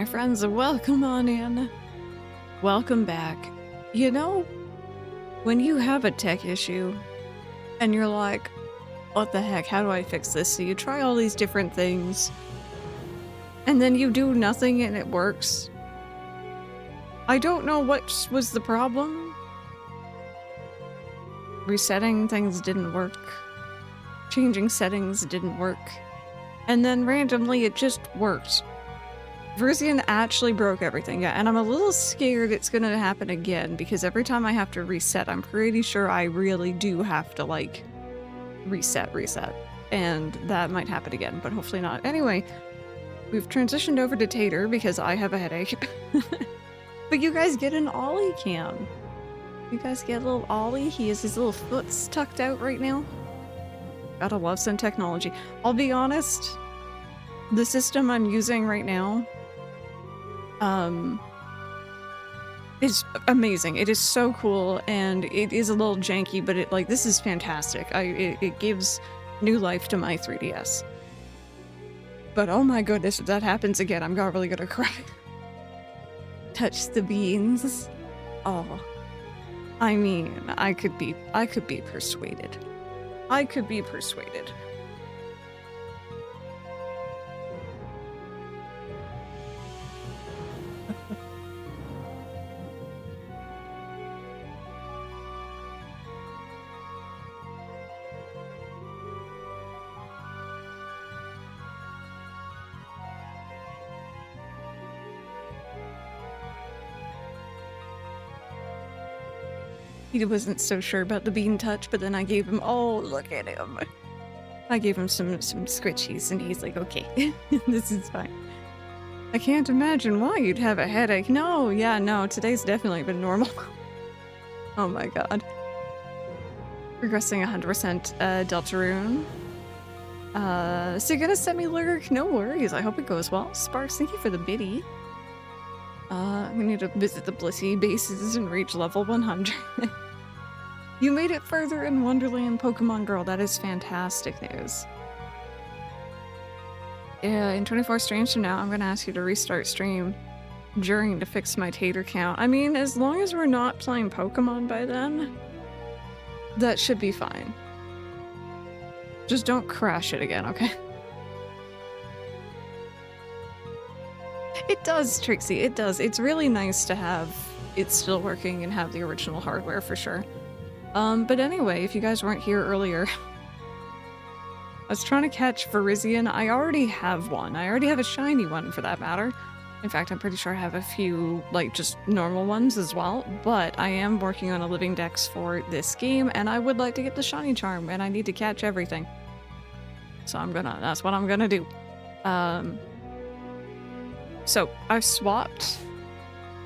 My friends, welcome on in. Welcome back. You know, when you have a tech issue and you're like, what the heck, how do I fix this? So you try all these different things and then you do nothing and it works. I don't know what was the problem. Resetting things didn't work. Changing settings didn't work. And then randomly it just worked. Verizian actually broke everything, yeah, and I'm a little scared it's gonna happen again because every time I have to reset, I'm pretty sure I really do have to, like, reset, and that might happen again, but hopefully not. Anyway, we've transitioned over to Tater because I have a headache. But you guys get an Ollie cam. You guys get a little Ollie. He has his little foots tucked out right now. Gotta love some technology. I'll be honest, the system I'm using right now is amazing. It is so cool, and it is a little janky, but it, like, this is fantastic. It gives new life to my 3DS. But oh my goodness, if that happens again, I'm really gonna cry. Touch the beans. Oh. I mean, I could be persuaded. I could be persuaded. He wasn't so sure about the bean touch, but then I gave him, oh, look at him. I gave him some scritchies, and he's like, okay, this is fine. I can't imagine why you'd have a headache. No, yeah, no, today's definitely been normal. Oh my god. Regressing 100% Deltarune. So you're gonna send me Lurk? No worries, I hope it goes well. Sparks, thank you for the biddy. We need to visit the Blissey bases and reach level 100. You made it further in Wonderland, Pokemon Girl. That is fantastic news. Yeah, in 24 streams from now, I'm gonna ask you to restart stream during to fix my tater count. I mean, as long as we're not playing Pokemon by then, that should be fine. Just don't crash it again, okay? It does, Trixie, it does. It's really nice to have it still working and have the original hardware for sure. But anyway, if you guys weren't here earlier, I was trying to catch Verizian. I already have one. I already have a shiny one for that matter. In fact, I'm pretty sure I have a few, like, just normal ones as well, but I am working on a living dex for this game, and I would like to get the shiny charm, and I need to catch everything. So that's what I'm gonna do. So I've swapped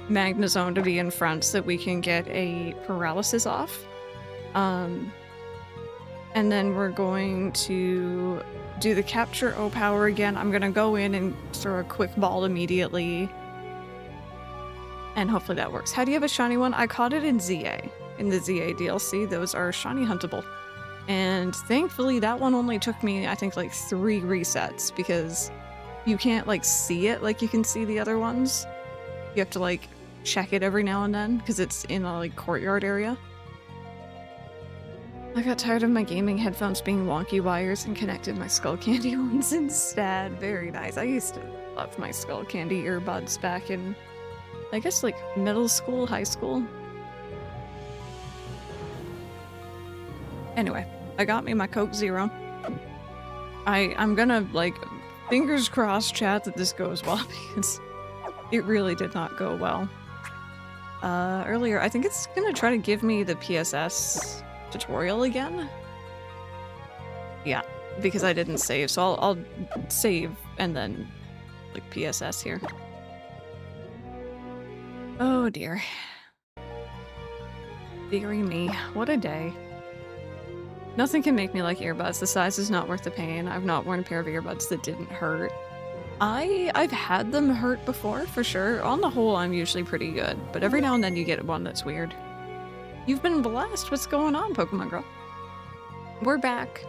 Magnezone to be in front so that we can get a paralysis off. And then we're going to do the capture O-Power again. I'm gonna go in and throw a quick ball immediately. And hopefully that works. How do you have a shiny one? I caught it in ZA. In the ZA DLC, those are shiny huntable. And thankfully that one only took me, I think, like 3 resets because you can't, like, see it like you can see the other ones. You have to, like, check it every now and then because it's in a, like, courtyard area. I got tired of my gaming headphones being wonky wires and connected my Skull Candy ones instead. Very nice. I used to love my Skull Candy earbuds back in, I guess, like, middle school, high school. Anyway, I got me my Coke Zero. I'm gonna, like, fingers crossed, chat, that this goes well because it really did not go well. Earlier, I think it's gonna try to give me the PSS tutorial again. Yeah, because I didn't save, so I'll save and then, like, PSS here. Oh dear. Deary me, what a day. Nothing can make me like earbuds. The size is not worth the pain. I've not worn a pair of earbuds that didn't hurt. I've had them hurt before, for sure. On the whole, I'm usually pretty good, but every now and then you get one that's weird. You've been blessed. What's going on, Pokemon Girl? We're back.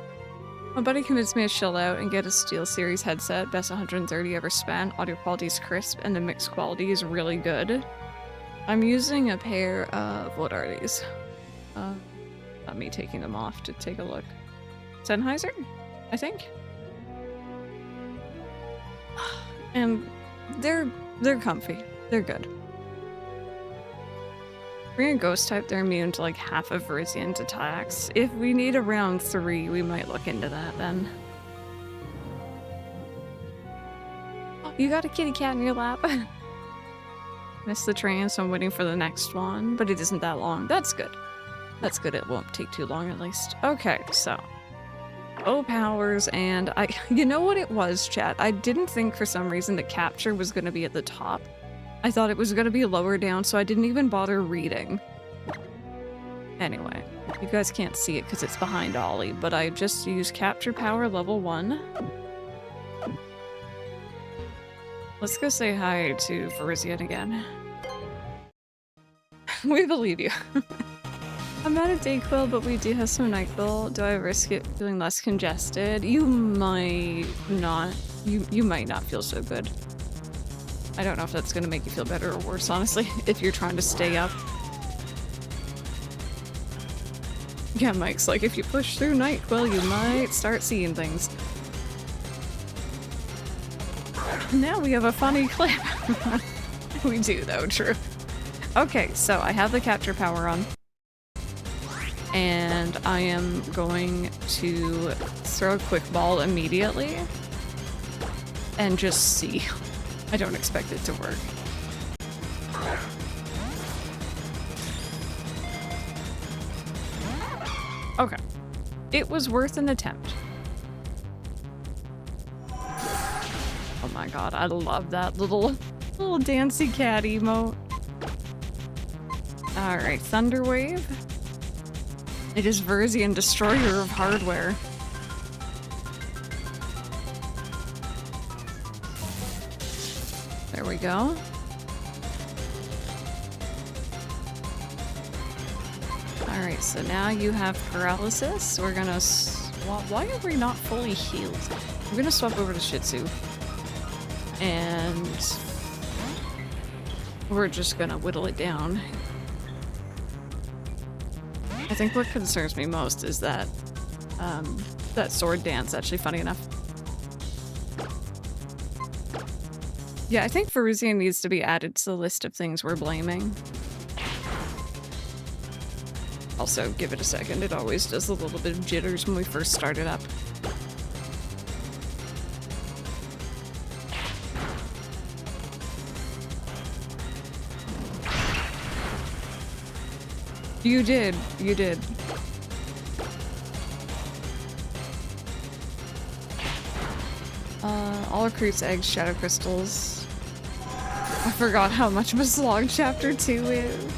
My buddy convinced me to chill out and get a Steel Series headset. Best 130 ever spent. Audio quality is crisp and the mix quality is really good. I'm using a pair of, what are these? Not me taking them off to take a look. Sennheiser, I think? And they're comfy. They're good. Being a ghost type, they're immune to like half of Virizian's attacks. If we need a round 3, we might look into that then. Oh, you got a kitty cat in your lap? Missed the train, so I'm waiting for the next one, but it isn't that long. That's good. That's good, it won't take too long at least. Okay, so. O powers, and you know what it was, chat? I didn't think for some reason that capture was gonna be at the top. I thought it was gonna be lower down, so I didn't even bother reading. Anyway, you guys can't see it because it's behind Ollie, but I just used capture power level 1. Let's go say hi to Virizian again. We believe you. I'm out of Dayquil, but we do have some Nyquil. Do I risk it feeling less congested? You might not. You might not feel so good. I don't know if that's gonna make you feel better or worse, honestly, if you're trying to stay up. Yeah, Mike's like, if you push through Nyquil, you might start seeing things. Now we have a funny clip. We do, though, true. Okay, so I have the capture power on. And I am going to throw a quick ball immediately. And just see. I don't expect it to work. Okay. It was worth an attempt. Oh my god, I love that little dancy cat emote. Alright, Thunder Wave. It is Virizian, destroyer of hardware. There we go. Alright, so now you have paralysis. We're gonna swap. Why are we not fully healed? We're gonna swap over to Shih Tzu. And we're just gonna whittle it down. I think what concerns me most is that that sword dance, actually, funny enough. Yeah, I think Virizian needs to be added to the list of things we're blaming. Also, give it a second, it always does a little bit of jitters when we first start it up. You did. You did. All recruits, eggs, shadow crystals. I forgot how much of a slog chapter 2 is.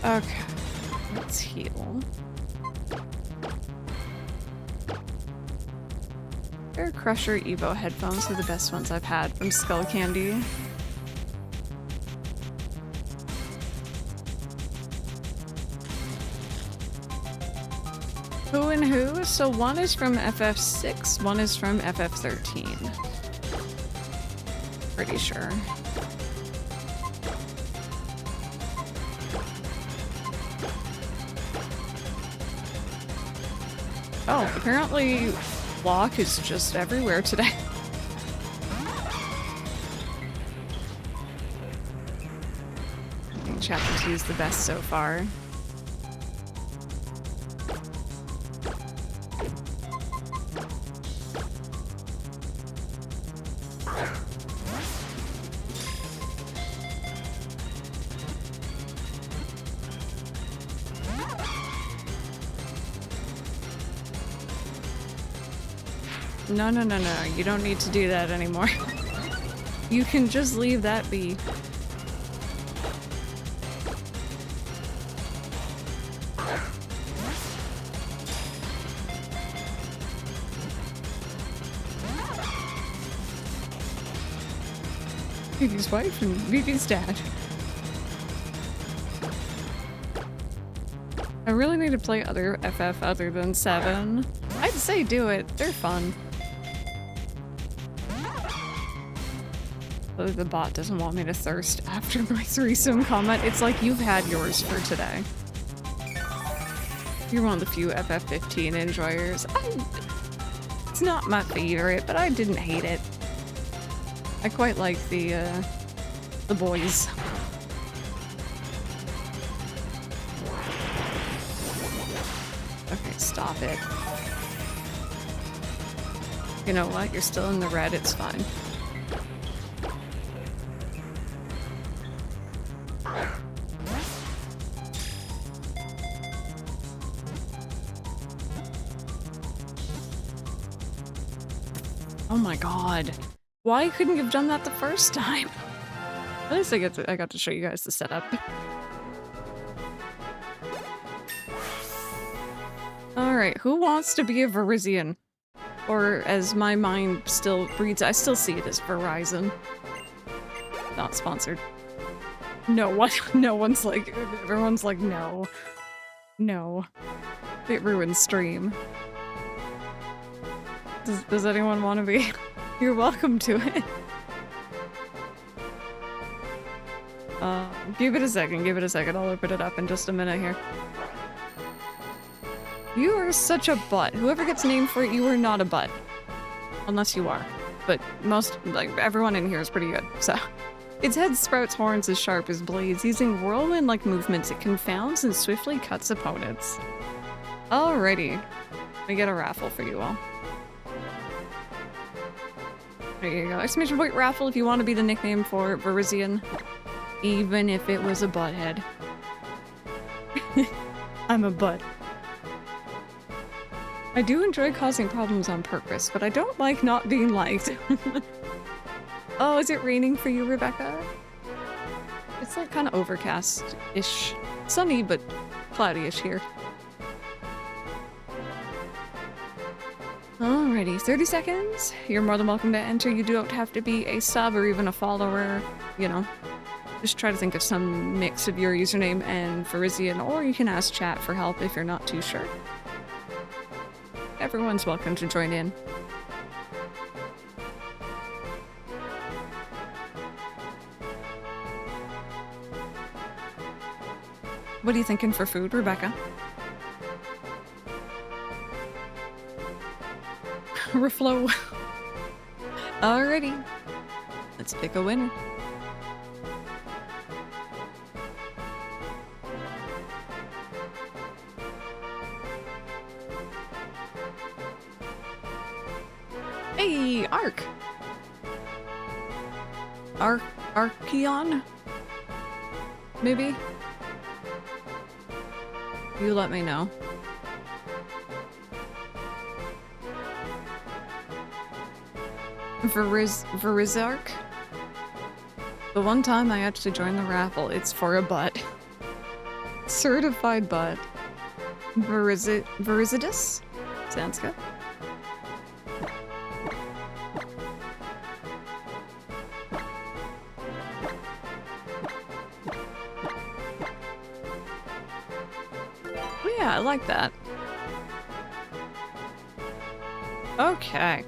Okay. Let's heal. Air Crusher Evo headphones are the best ones I've had from Skull Candy. Who and who? So one is from FF6, one is from FF13. Pretty sure. Oh, apparently Locke is just everywhere today. I think chapter 2 is the best so far. No, no, no, no. You don't need to do that anymore. You can just leave that be. Vivi's wife and Vivi's dad. I really need to play other FF other than 7. I'd say do it. They're fun. But the bot doesn't want me to thirst after my threesome comment. It's like, you've had yours for today. You're one of the few FF15 enjoyers. It's not my favorite, but I didn't hate it. I quite like the boys. Okay, stop it. You know what? You're still in the red, it's fine. Oh my god. Why couldn't you have done that the first time? At least I got to show you guys the setup. Alright, who wants to be a Verizian? Or as my mind still reads, I still see it as Verizon. Not sponsored. No, what? No one's like, everyone's like, no. No. It ruins stream. Does anyone want to be? You're welcome to it. Give it a second, give it a second. I'll open it up in just a minute here. You are such a butt. Whoever gets named for it, you are not a butt. Unless you are. But most, like, everyone in here is pretty good, so. Its head sprouts horns as sharp as blades. Using whirlwind-like movements, it confounds and swiftly cuts opponents. Alrighty. We get a raffle for you all. There you go. Exclamation point raffle if you want to be the nickname for Verizian. Even if it was a butthead. I'm a butt. I do enjoy causing problems on purpose, but I don't like not being liked. Oh, is it raining for you, Rebecca? It's like kind of overcast-ish. Sunny, but cloudy-ish here. Alrighty, 30 seconds. You're more than welcome to enter. You don't have to be a sub or even a follower, you know. Just try to think of some mix of your username and Verizian, or you can ask chat for help if you're not too sure. Everyone's welcome to join in. What are you thinking for food, Rebecca? Reflow. Alrighty. Let's pick a winner. Hey, Ark! Archeon? Maybe? You let me know. Verizark? The one time I actually joined the raffle, it's for a butt. Certified butt. Verizidus? Sounds good. Yeah, I like that. Okay.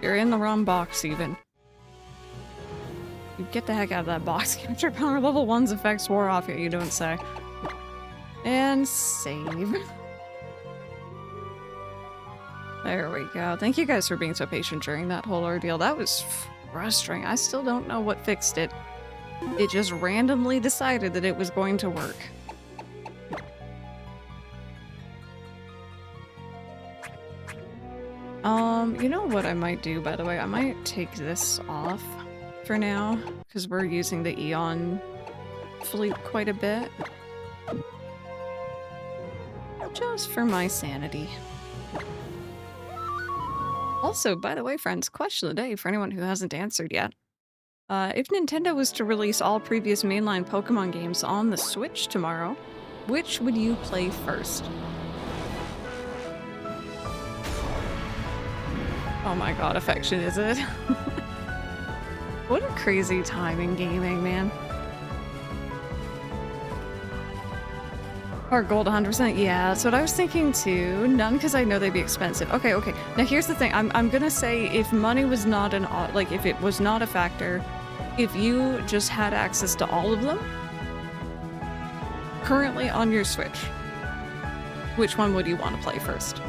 You're in the wrong box, even. You get the heck out of that box. Capture power level 1's effects wore off yet, you don't say. And save. There we go. Thank you guys for being so patient during that whole ordeal. That was frustrating. I still don't know what fixed it. It just randomly decided that it was going to work. You know what I might do, by the way? I might take this off for now, because we're using the Eon fleet quite a bit. Just for my sanity. Also, by the way, friends, question of the day for anyone who hasn't answered yet. If Nintendo was to release all previous mainline Pokemon games on the Switch tomorrow, which would you play first? Oh my god, affection, is it? What a crazy time in gaming, man. Or gold 100%. Yeah, that's what I was thinking too. None because I know they'd be expensive. Okay, okay. Now here's the thing. I'm gonna say if money was not an like if it was not a factor, if you just had access to all of them currently on your Switch, which one would you want to play first?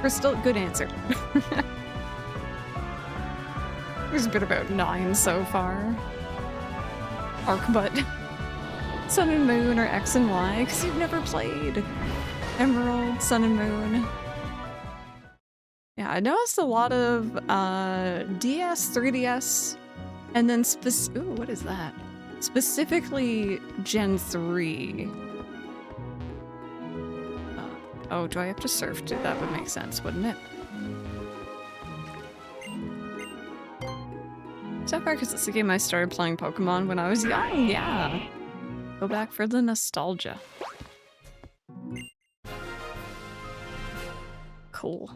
Crystal, good answer. There's been about 9 so far. Arcbutt. Sun and Moon or X and Y, because you've never played Emerald, Sun and Moon. Yeah, I noticed a lot of DS, 3DS, and then ooh, what is that? Specifically Gen 3. Oh, do I have to surf? Dude, that would make sense, wouldn't it? So far, because it's the game I started playing Pokemon when I was young, yeah. Go back for the nostalgia. Cool.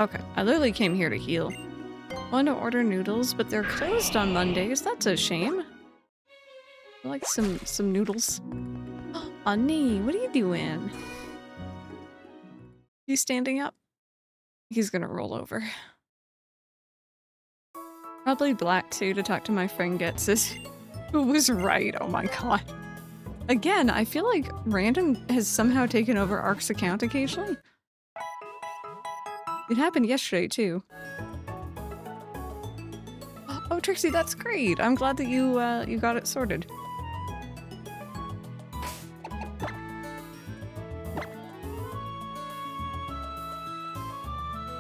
Okay, I literally came here to heal. Want to order noodles, but they're closed on Mondays. That's a shame. I like some noodles. Honey, what are you doing? You standing up? He's gonna roll over. Probably black too to talk to my friend Gets this. Who was right? Oh my god. Again, I feel like Random has somehow taken over Ark's account occasionally. It happened yesterday too. Oh, Trixie, that's great. I'm glad that you you got it sorted.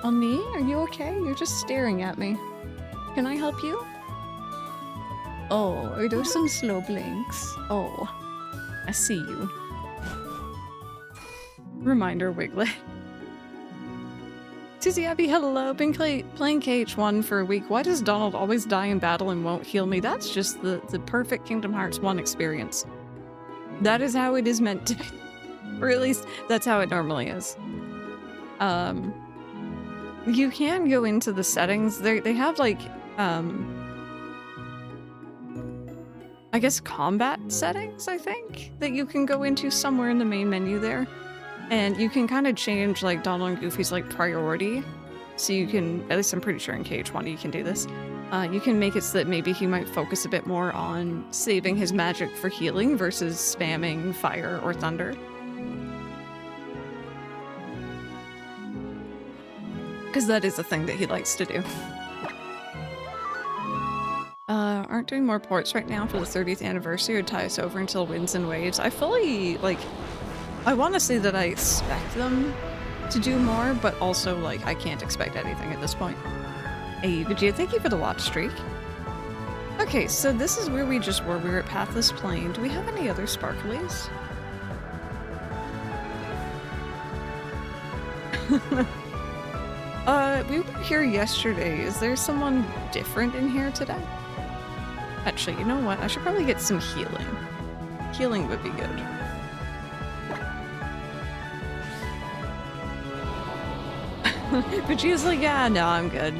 On me? Are you okay? You're just staring at me. Can I help you? Oh, are those some slow blinks? Oh, I see you. Reminder Wiglet. Susie Abby, hello. Been playing KH1 for a week. Why does Donald always die in battle and won't heal me? That's just the perfect Kingdom Hearts 1 experience. That is how it is meant to be. Or at least, that's how it normally is. You can go into the settings. They have like, I guess combat settings, I think, that you can go into somewhere in the main menu there. And you can kind of change like Donald and Goofy's like priority. So you can, at least I'm pretty sure in KH1 you can do this. You can make it so that maybe he might focus a bit more on saving his magic for healing versus spamming fire or thunder. Because that is a thing that he likes to do. Aren't doing more ports right now for the 30th anniversary or tie us over until Winds and Waves. I fully, like, I want to say that I expect them to do more, but also, like, I can't expect anything at this point. Hey, Vegeta, thank you for the watch streak. Okay, so this is where we just were. We were at Pathless Plain. Do we have any other sparklies? We were here yesterday. Is there someone different in here today? Actually, you know what? I should probably get some healing. Healing would be good. Vegeta's like, yeah, no, I'm good.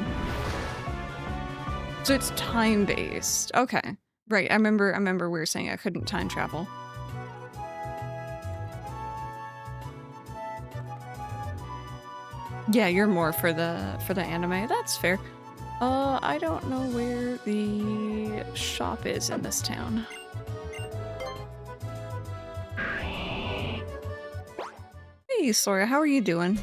So it's time-based. Okay. Right, I remember we were saying I couldn't time travel. Yeah, you're more for the anime. That's fair. I don't know where the shop is in this town. Hey, Sora, how are you doing?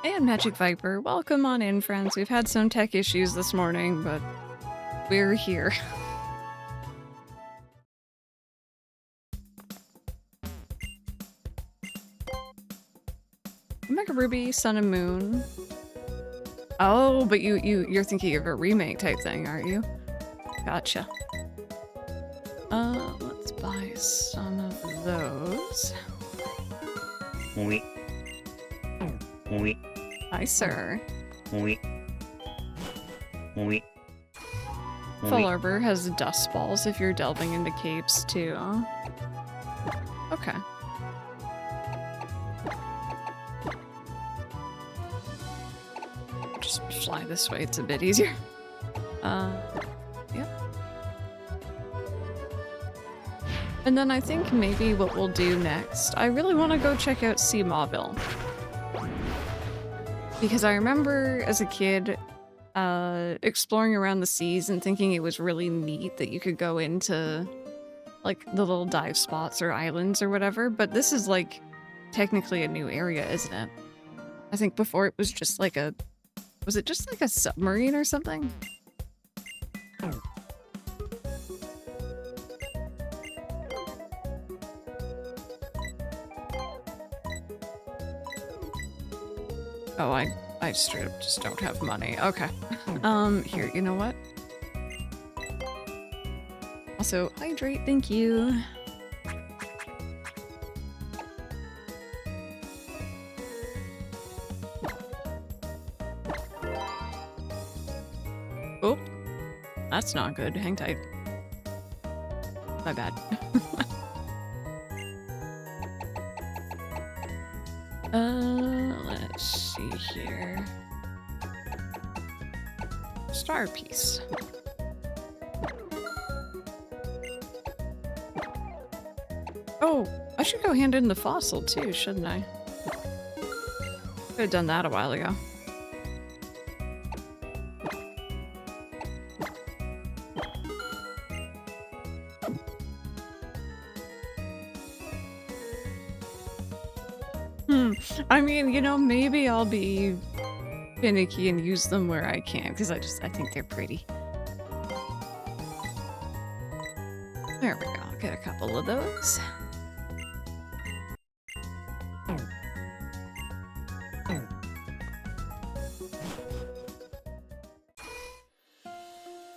And Magic Viper, welcome on in, friends. We've had some tech issues this morning, but we're here. Omega Ruby, Sun and Moon. Oh, but you're thinking of a remake type thing, aren't you? Gotcha. Let's buy some of those. Hi, sir. Full Arbor has dust balls if you're delving into capes too. Okay. fly this way, it's a bit easier. Yep. And then I think maybe what we'll do next, I really want to go check out Mauville. Because I remember as a kid exploring around the seas and thinking it was really neat that you could go into like the little dive spots or islands or whatever, but this is like technically a new area, isn't it? I think before it was just like a... Was it just like a submarine or something? Oh, I straight up just don't have money. Okay. Here, you know what? Also, hydrate, thank you. Oh, that's not good. Hang tight. My bad. Let's see here. Star piece. Oh, I should go hand in the fossil too, shouldn't I? Could have done that a while ago. I mean, you know, maybe I'll be finicky and use them where I can, because I think they're pretty. There we go. I'll get a couple of those.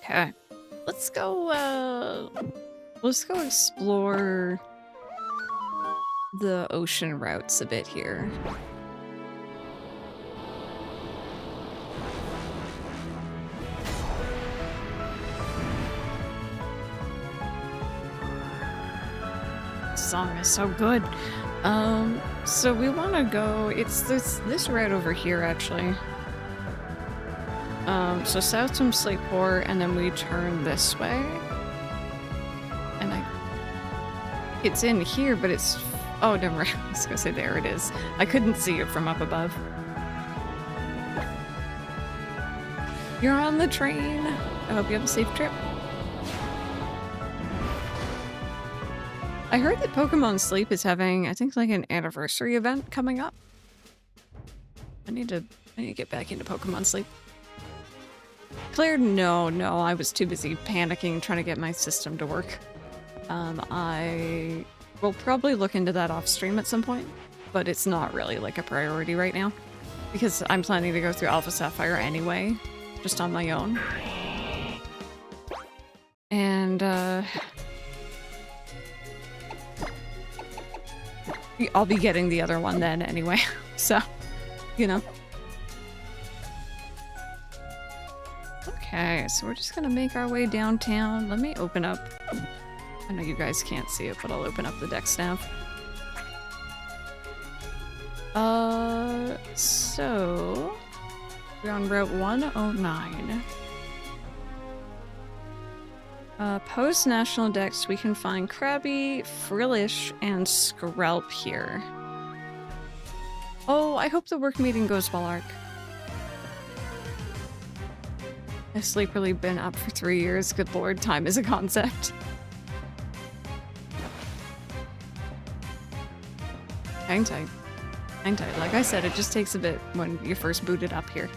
Okay. Let's go explore the ocean routes a bit here. This song is so good. So we want to go, it's this route over here actually. So south from Slateport, and then we turn this way. And it's in here, but it's... Oh, never mind. I was gonna say, there it is. I couldn't see it from up above. You're on the train. I hope you have a safe trip. I heard that Pokemon Sleep is having, I think, like an anniversary event coming up. I need to get back into Pokemon Sleep. Claire, no, I was too busy panicking trying to get my system to work. I will probably look into that off stream at some point, but it's not really like a priority right now because I'm planning to go through Alpha Sapphire anyway, just on my own. And I'll be getting the other one then anyway, so, you know. Okay, so we're just gonna make our way downtown. Let me open up... I know you guys can't see it, but I'll open up the Dex nav. So... We're on Route 109. Post National Dex, we can find Krabby, Frillish, and Skrelp here. Oh, I hope the work meeting goes well, Ark. I've sleepily been up for 3 years. Good lord, time is a concept. Hang tight. Hang tight. Like I said, it just takes a bit when you first boot it up here.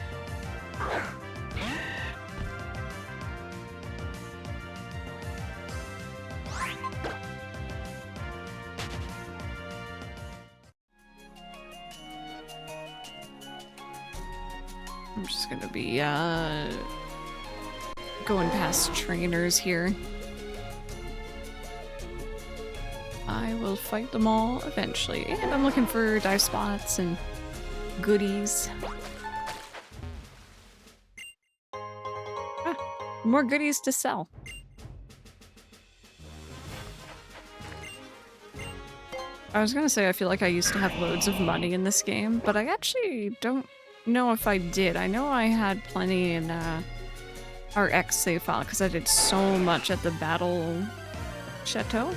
I'm just gonna be, going past trainers here. I will fight them all eventually. And I'm looking for dive spots and goodies. Ah, more goodies to sell. I was gonna say I feel like I used to have loads of money in this game, but I actually don't know if I did. I know I had plenty in our X save file because I did so much at the battle chateau.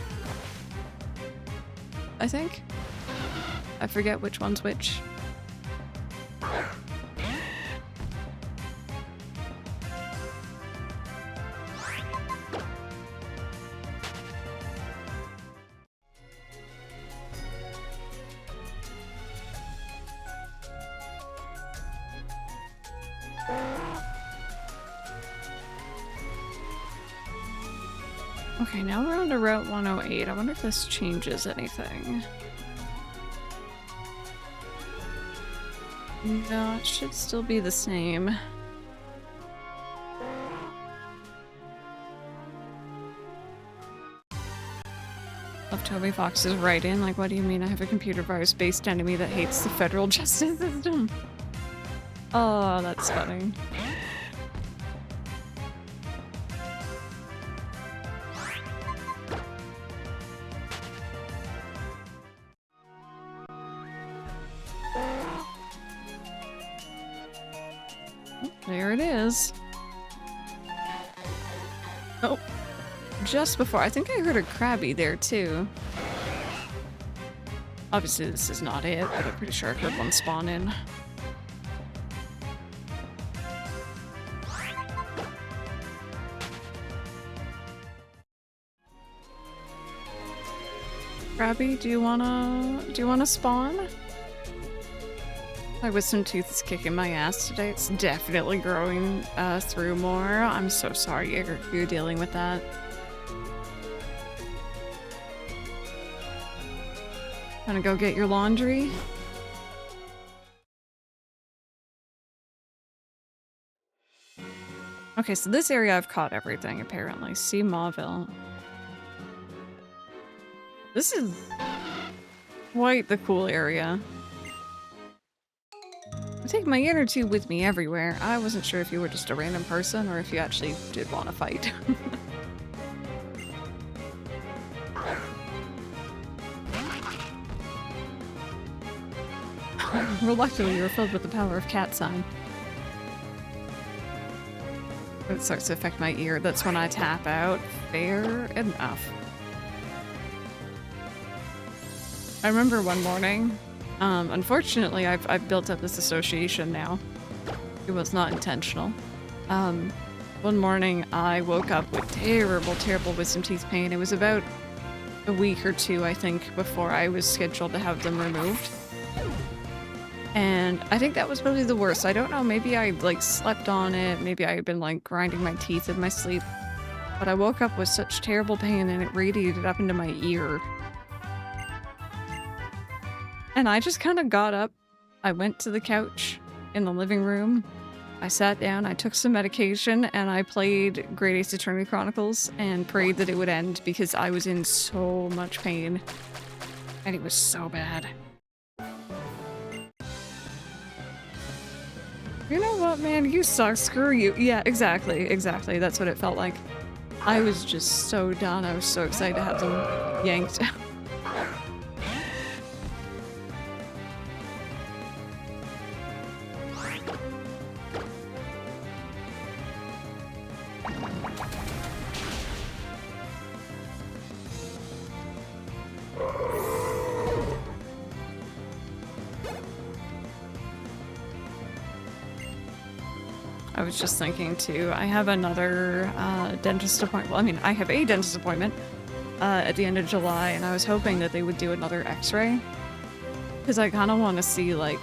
I think. I forget which one's which. Okay, now we're on to Route 108. I wonder if this changes anything. No, it should still be the same. Love Toby Fox's write-in. Like, what do you mean I have a computer virus-based enemy that hates the federal justice system? Oh, that's funny. There it is. Oh, just before. I think I heard a Krabby there too. Obviously this is not it, but I'm pretty sure I heard one spawn in. Krabby, do you wanna spawn? My wisdom tooth is kicking my ass today. It's definitely growing through more. I'm so sorry you're dealing with that. Wanna go get your laundry? Okay, so this area I've caught everything apparently. See Mauville. This is quite the cool area. I take my inner tube with me everywhere. I wasn't sure if you were just a random person or if you actually did want to fight. Reluctantly, you're filled with the power of cat sign. When it starts to affect my ear, that's when I tap out. Fair enough. I remember one morning, unfortunately I've built up this association now. It was not intentional. One morning I woke up with terrible wisdom teeth pain. It was about a week or two, I think, before I was scheduled to have them removed. And I think that was probably the worst. I don't know, maybe I like slept on it, maybe I had been like grinding my teeth in my sleep. But I woke up with such terrible pain and it radiated up into my ear. And I just kind of got up. I went to the couch in the living room. I sat down, I took some medication, and I played Great Ace Attorney Chronicles and prayed that it would end because I was in so much pain. And it was so bad. You know what, man? You suck. Screw you. Yeah, exactly. Exactly. That's what it felt like. I was just so done. I was so excited to have them yanked. I was just thinking too, I have another dentist appointment. Well, I mean, I have a dentist appointment at the end of July, and I was hoping that they would do another x-ray. Because I kind of want to see, like,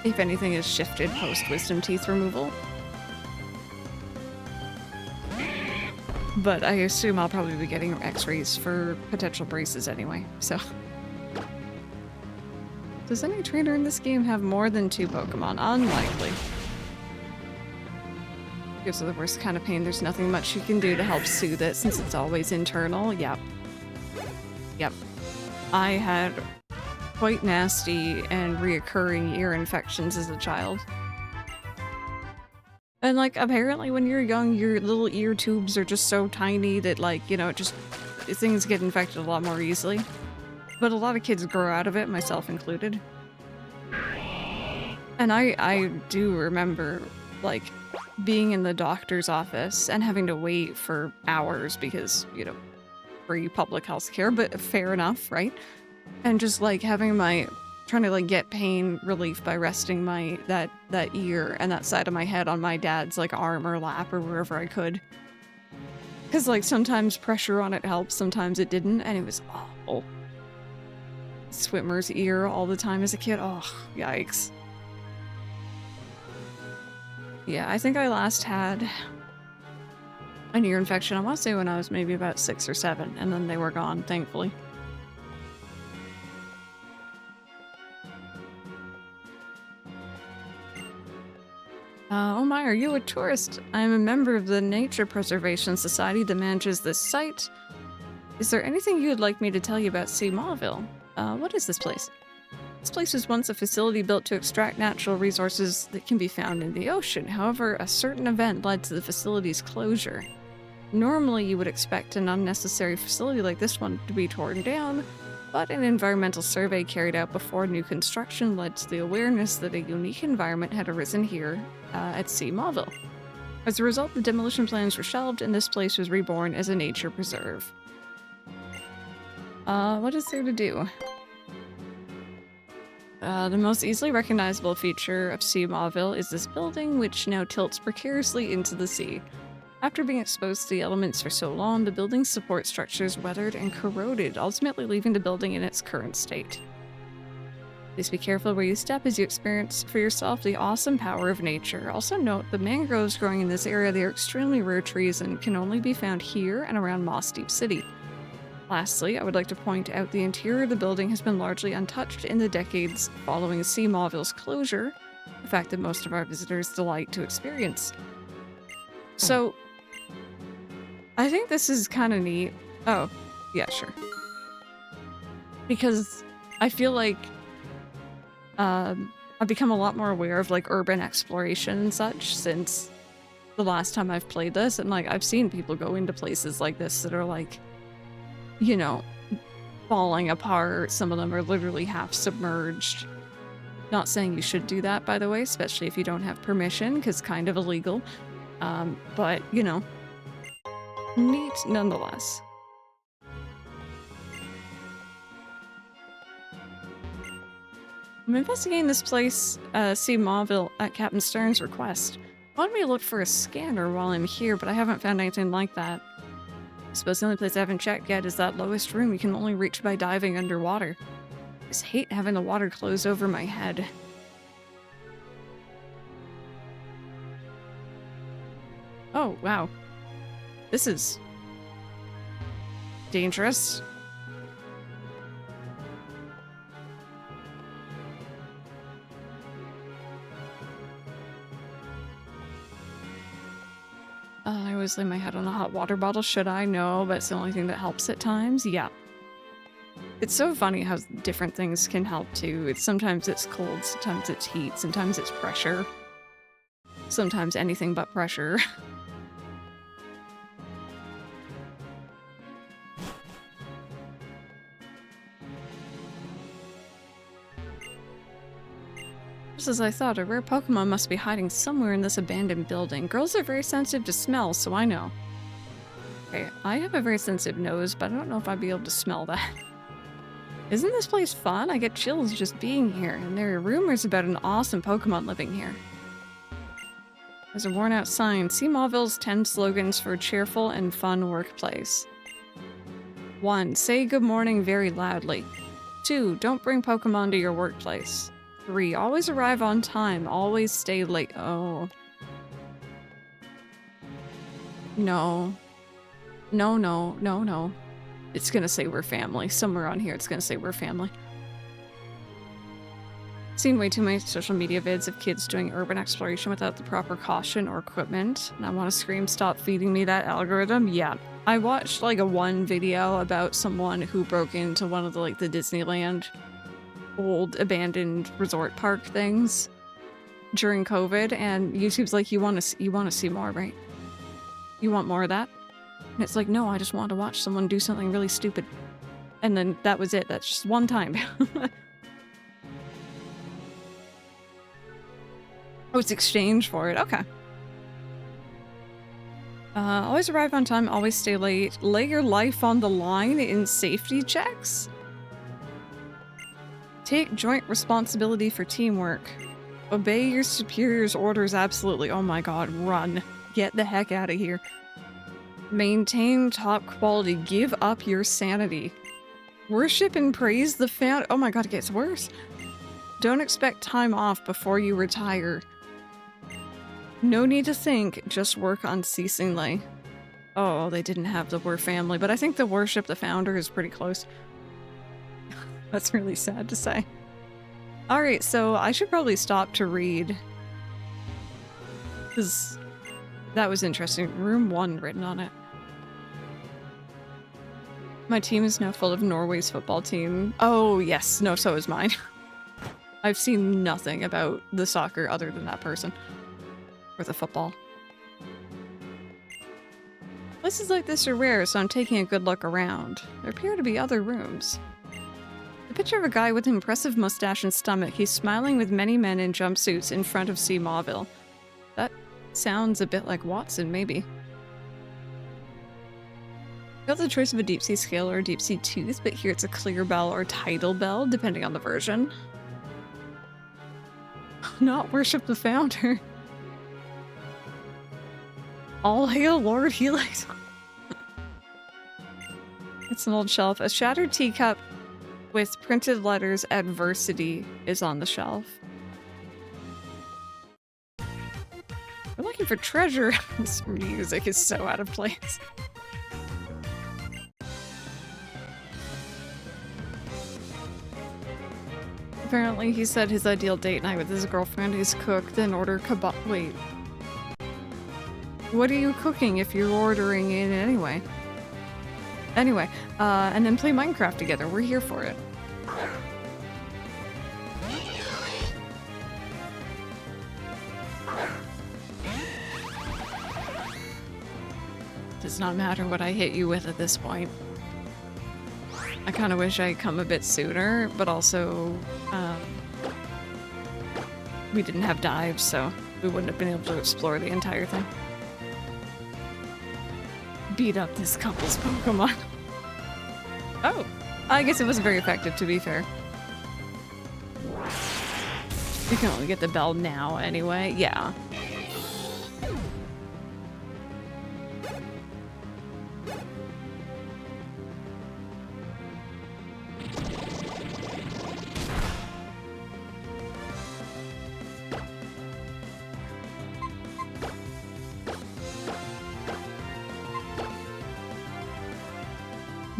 if anything has shifted post-wisdom teeth removal. But I assume I'll probably be getting x-rays for potential braces anyway, so. Does any trainer in this game have more than 2 Pokemon? Unlikely. Gives it the worst kind of pain. There's nothing much you can do to help soothe it since it's always internal. Yep. Yep. I had quite nasty and reoccurring ear infections as a child. And like, apparently when you're young, your little ear tubes are just so tiny that, like, you know, things get infected a lot more easily. But a lot of kids grow out of it, myself included. And I do remember, like, being in the doctor's office and having to wait for hours because, you know, free public health care, but fair enough, right? And just, like, having trying to, like, get pain relief by resting that ear and that side of my head on my dad's, like, arm or lap or wherever I could. Because, like, sometimes pressure on it helped, sometimes it didn't, and it was awful. Swimmer's ear all the time as a kid. Oh, yikes. Yeah, I think I last had an ear infection, I want to say when I was maybe about 6 or 7, and then they were gone, thankfully. Oh my, are you a tourist? I'm a member of the Nature Preservation Society that manages this site. Is there anything you'd like me to tell you about Mauville? What is this place? This place was once a facility built to extract natural resources that can be found in the ocean. However, a certain event led to the facility's closure. Normally, you would expect an unnecessary facility like this one to be torn down, but an environmental survey carried out before new construction led to the awareness that a unique environment had arisen here at Mauville. As a result, the demolition plans were shelved and this place was reborn as a nature preserve. What is there to do? The most easily recognizable feature of Mauville is this building, which now tilts precariously into the sea. After being exposed to the elements for so long, the building's support structures weathered and corroded, ultimately leaving the building in its current state. Please be careful where you step as you experience for yourself the awesome power of nature. Also note, the mangroves growing in this area, they are extremely rare trees and can only be found here and around Moss Deep City. Lastly, I would like to point out the interior of the building has been largely untouched in the decades following Mauville's closure, a fact that most of our visitors delight to experience. So, I think this is kind of neat. Oh, yeah, sure. Because I feel like I've become a lot more aware of, like, urban exploration and such since the last time I've played this, and, like, I've seen people go into places like this that are, like, you know, falling apart. Some of them are literally half submerged. Not saying you should do that, by the way, especially if you don't have permission, because kind of illegal. But, you know, neat nonetheless. I'm investigating this place, Mauville, at Captain Stern's request. Wanted me to look for a scanner while I'm here, but I haven't found anything like that. I suppose the only place I haven't checked yet is that lowest room you can only reach by diving underwater. I just hate having the water close over my head. Oh, wow. This is dangerous. I always lay my head on a hot water bottle. Should I? No, but it's the only thing that helps at times. Yeah. It's so funny how different things can help too. Sometimes it's cold, sometimes it's heat, sometimes it's pressure. Sometimes anything but pressure. Just as I thought, a rare Pokemon must be hiding somewhere in this abandoned building. Girls are very sensitive to smell, so I know. Okay, I have a very sensitive nose, but I don't know if I'd be able to smell that. Isn't this place fun? I get chills just being here, and there are rumors about an awesome Pokemon living here. There's a worn-out sign. See Mauville's 10 slogans for a cheerful and fun workplace. 1. Say good morning very loudly. 2. Don't bring Pokemon to your workplace. 3. Always arrive on time. Always stay late. Oh. No. No, no, no, no. It's gonna say we're family. Somewhere on here it's gonna say we're family. Seen way too many social media vids of kids doing urban exploration without the proper caution or equipment. And I want to scream, stop feeding me that algorithm. Yeah. I watched like one video about someone who broke into one of the the Disneyland old abandoned resort park things during COVID, and YouTube's like, you want to see more, right? You want more of that? And it's like, no, I just want to watch someone do something really stupid. And then that was it. That's just one time. Oh, it's exchange for it. Okay. Always arrive on time, always stay late. Lay your life on the line in safety checks. Take joint responsibility for teamwork. Obey your superior's orders absolutely. Oh my god, run. Get the heck out of here. Maintain top quality. Give up your sanity. Worship and praise the fan. Oh my god, it gets worse. Don't expect time off before you retire. No need to think, just work unceasingly. Oh, they didn't have the Were family, but I think the worship the founder is pretty close. That's really sad to say. Alright, so I should probably stop to read. Because that was interesting. Room 1 written on it. My team is now full of Norway's football team. Oh, yes. No, so is mine. I've seen nothing about the soccer other than that person. Or the football. Places like this are rare, so I'm taking a good look around. There appear to be other rooms. A picture of a guy with an impressive mustache and stomach. He's smiling with many men in jumpsuits in front of Mauville. That sounds a bit like Watson, maybe. You have the choice of a deep sea scale or a deep sea tooth, but here it's a clear bell or tidal bell, depending on the version. Not worship the founder. All hail Lord Helix. It's an old shelf. A shattered teacup with printed letters adversity is on the shelf. We're looking for treasure. This music is so out of place. Apparently he said his ideal date night with his girlfriend is cook, then order kebab. Wait. What are you cooking if you're ordering it anyway? Anyway, and then play Minecraft together. We're here for it. Does not matter what I hit you with at this point. I kind of wish I'd come a bit sooner, but also, we didn't have dives, so we wouldn't have been able to explore the entire thing. Beat up this couple's Pokemon. Oh, I guess it wasn't very effective, to be fair. You can only get the bell now anyway. Yeah.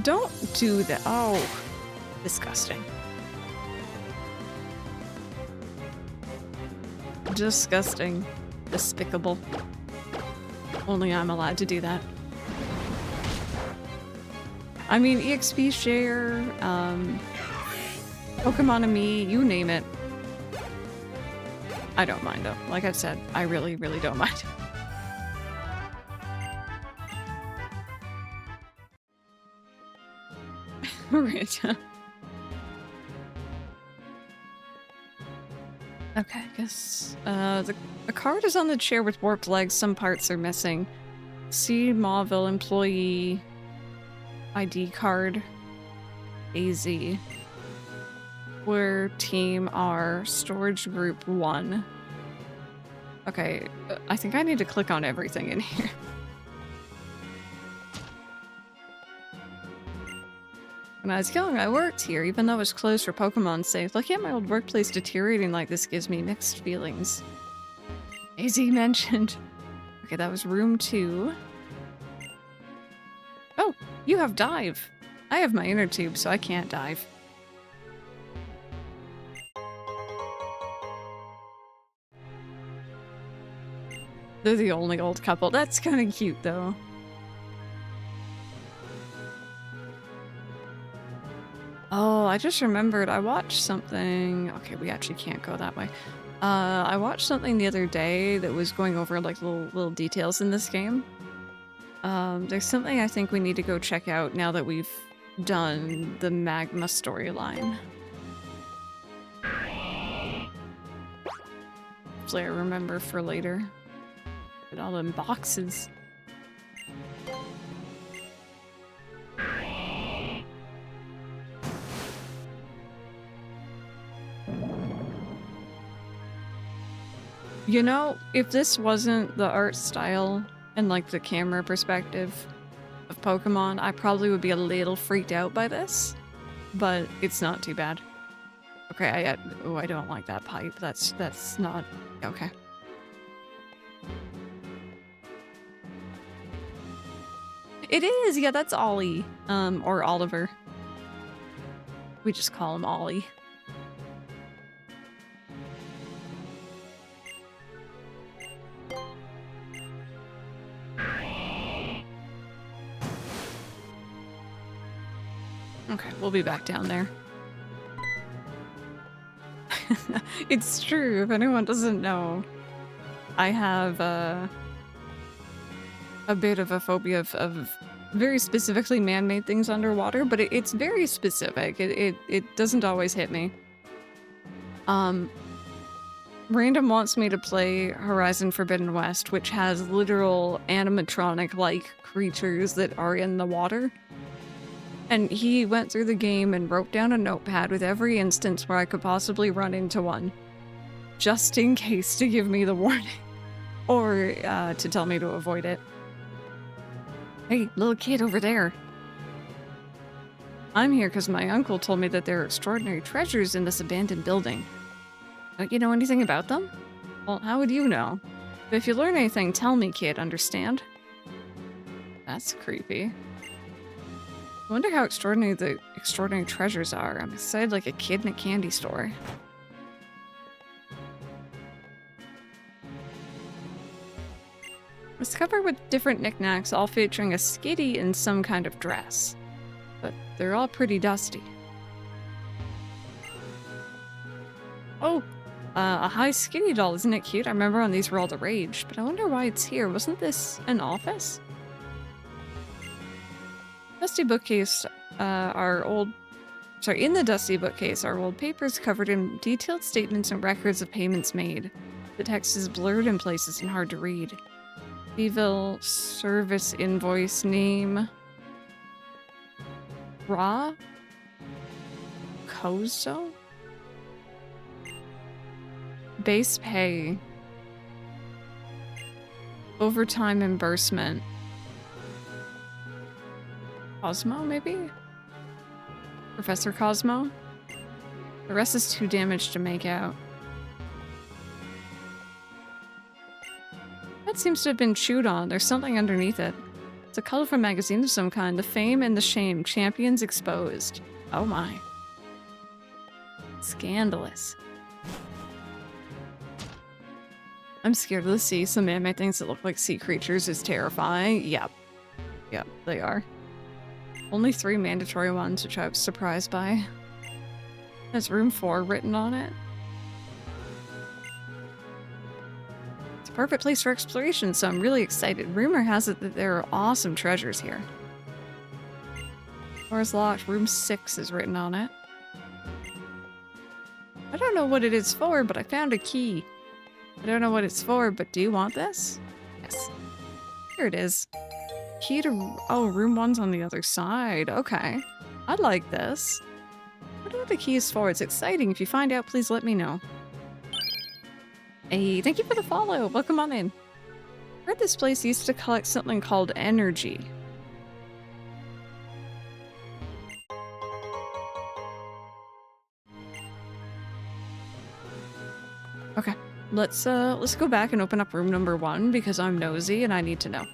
Don't do that. Oh, disgusting. Disgusting. Despicable. Only I'm allowed to do that. I mean, EXP share, Pokemon me, you name it. I don't mind though. Like I've said, I really, really don't mind. Right. Okay, I guess the card is on the chair with warped legs. Some parts are missing. See Mauville employee ID card. AZ. We're team R storage group 1. Okay, I think I need to click on everything in here. When I was young, I worked here, even though it was closed for Pokemon's sake. Looking at my old workplace deteriorating like this gives me mixed feelings. AZ mentioned. Okay, that was room 2. Oh, you have dive. I have my inner tube, so I can't dive. They're the only old couple. That's kind of cute, though. Oh, I just remembered I watched something. Okay, we actually can't go that way. I watched something the other day that was going over like little details in this game. There's something I think we need to go check out now that we've done the Magma storyline. hopefully I remember for later. Get all them boxes. You know, if this wasn't the art style and like the camera perspective of Pokemon, I probably would be a little freaked out by this, but it's not too bad. Okay, I don't like that pipe. That's not okay. It is, yeah, that's Ollie, or Oliver. We just call him Ollie. Okay, we'll be back down there. It's true, if anyone doesn't know. I have a bit of a phobia of very specifically man-made things underwater, but it's very specific. It doesn't always hit me. Random wants me to play Horizon Forbidden West, which has literal animatronic-like creatures that are in the water. And he went through the game and wrote down a notepad with every instance where I could possibly run into one. Just in case to give me the warning. Or to tell me to avoid it. Hey, little kid over there. I'm here because my uncle told me that there are extraordinary treasures in this abandoned building. Don't you know anything about them? Well, how would you know? But if you learn anything, tell me, kid, understand? That's creepy. I wonder how extraordinary the extraordinary treasures are. I'm excited like a kid in a candy store. It's covered with different knickknacks, all featuring a skitty in some kind of dress. But they're all pretty dusty. Oh, a high skitty doll, isn't it cute? I remember when these were all the rage, but I wonder why it's here. Wasn't this an office? Dusty bookcase, in the dusty bookcase are old papers covered in detailed statements and records of payments made. The text is blurred in places and hard to read. Mauville service invoice name. Ra? Kozo? Base pay. Overtime reimbursement. Cosmo, maybe? Professor Cosmo? The rest is too damaged to make out. That seems to have been chewed on. There's something underneath it. It's a colorful magazine of some kind. The fame and the shame. Champions exposed. Oh my. Scandalous. I'm scared of the sea. Some man-made things that look like sea creatures is terrifying. Yep. Yep, they are. Only 3 mandatory ones, which I was surprised by. There's room 4 written on it. It's a perfect place for exploration, so I'm really excited. Rumor has it that there are awesome treasures here. Door's locked. Room 6 is written on it. I don't know what it is for, but I found a key. I don't know what it's for, but do you want this? Yes. Here it is. Key to... Oh, room 1's on the other side. Okay. I like this. I wonder what the key is for. It's exciting. If you find out, please let me know. Hey, thank you for the follow. Welcome on in. I heard this place used to collect something called energy. Okay. Let's go back and open up room number 1 because I'm nosy and I need to know.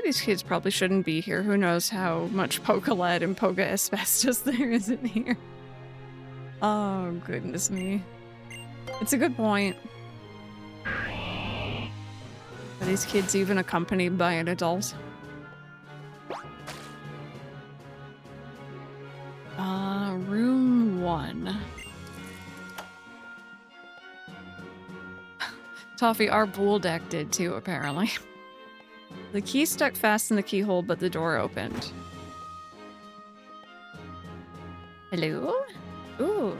These kids probably shouldn't be here. Who knows how much Poké-Lead and Poké-Asbestos there is in here. Oh, goodness me. It's a good point. Are these kids even accompanied by an adult? Room 1. Toffee, our pool deck did too, apparently. The key stuck fast in the keyhole, but the door opened. Hello? Ooh.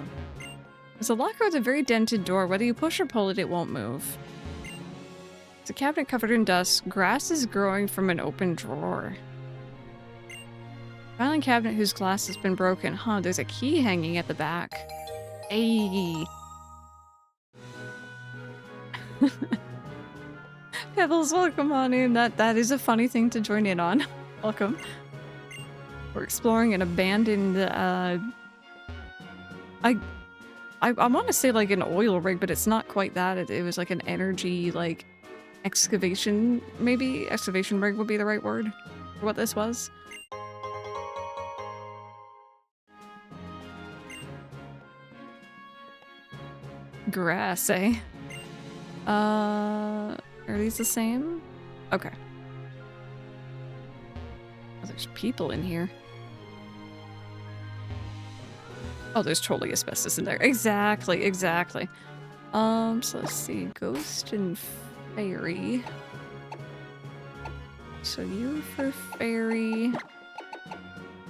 There's a locker with a very dented door. Whether you push or pull it, it won't move. It's a cabinet covered in dust. Grass is growing from an open drawer. Filing cabinet whose glass has been broken. Huh, there's a key hanging at the back. Ayy. Pebbles, welcome on in. That is a funny thing to join in on. Welcome. We're exploring an abandoned, I want to say like an oil rig, but it's not quite that. It was like an energy, like, excavation, maybe? Excavation rig would be the right word for what this was. Grass, eh? Are these the same? Okay. Oh, there's people in here. Oh, there's totally asbestos in there. Exactly, exactly. So let's see. Ghost and fairy. So you for fairy.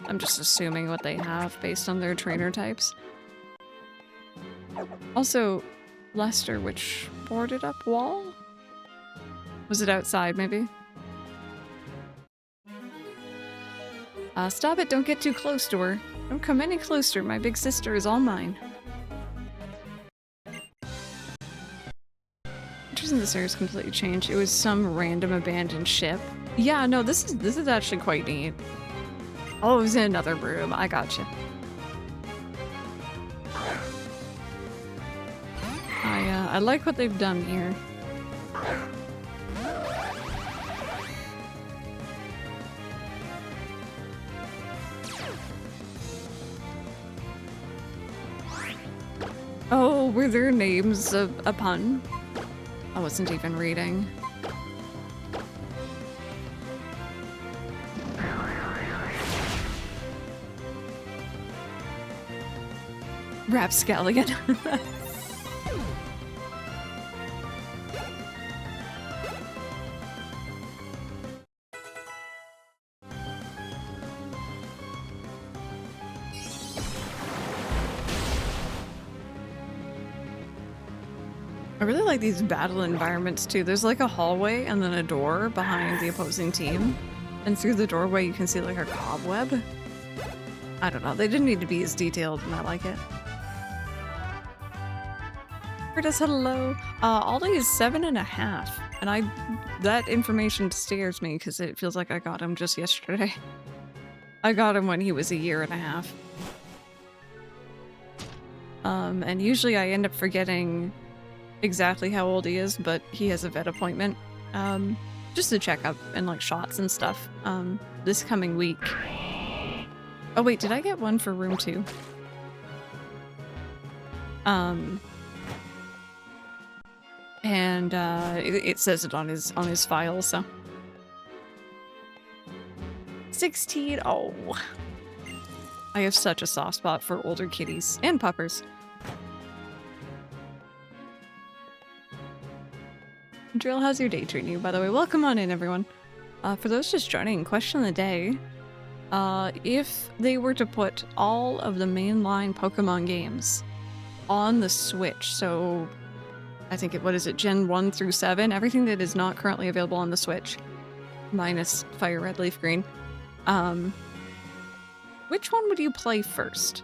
I'm just assuming what they have based on their trainer types. Also, Lester, which boarded up wall? Was it outside, maybe? Stop it, don't get too close to her. Don't come any closer, my big sister is all mine. Interesting, this area's completely changed. It was some random abandoned ship. Yeah, no, this is actually quite neat. Oh, it was in another room. I gotcha. I like what they've done here. Oh, were their names a pun? I wasn't even reading. Rapscallion. I really like these battle environments too. There's like a hallway and then a door behind the opposing team. And through the doorway you can see like a cobweb. I don't know, they didn't need to be as detailed and I like it. Curtis, hello. Ollie is 7.5. And that information scares me because it feels like I got him just yesterday. I got him when he was 1.5 years. And usually I end up forgetting exactly how old he is, but he has a vet appointment, just to check up and like shots and stuff, this coming week. Oh wait, did I get one for room 2? And it says it on his file, so 16. Oh, I have such a soft spot for older kitties and puppers. Drill, how's your day treating you, by the way? Welcome on in, everyone. For those just joining, question of the day. If they were to put all of the mainline Pokemon games on the Switch, so I think what is it, Gen 1 through 7, everything that is not currently available on the Switch, minus Fire Red, Leaf Green, which one would you play first?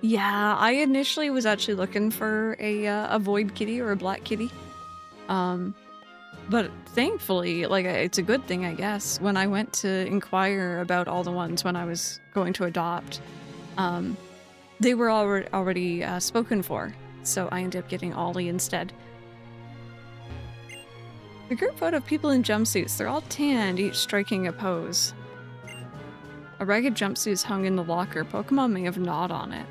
Yeah, I initially was actually looking for a Void Kitty or a Black Kitty. But thankfully, like, it's a good thing, I guess, when I went to inquire about all the ones when I was going to adopt, they were already spoken for, so I ended up getting Ollie instead. The group photo of people in jumpsuits, they're all tanned, each striking a pose. A ragged jumpsuit is hung in the locker. Pokemon may have gnawed on it.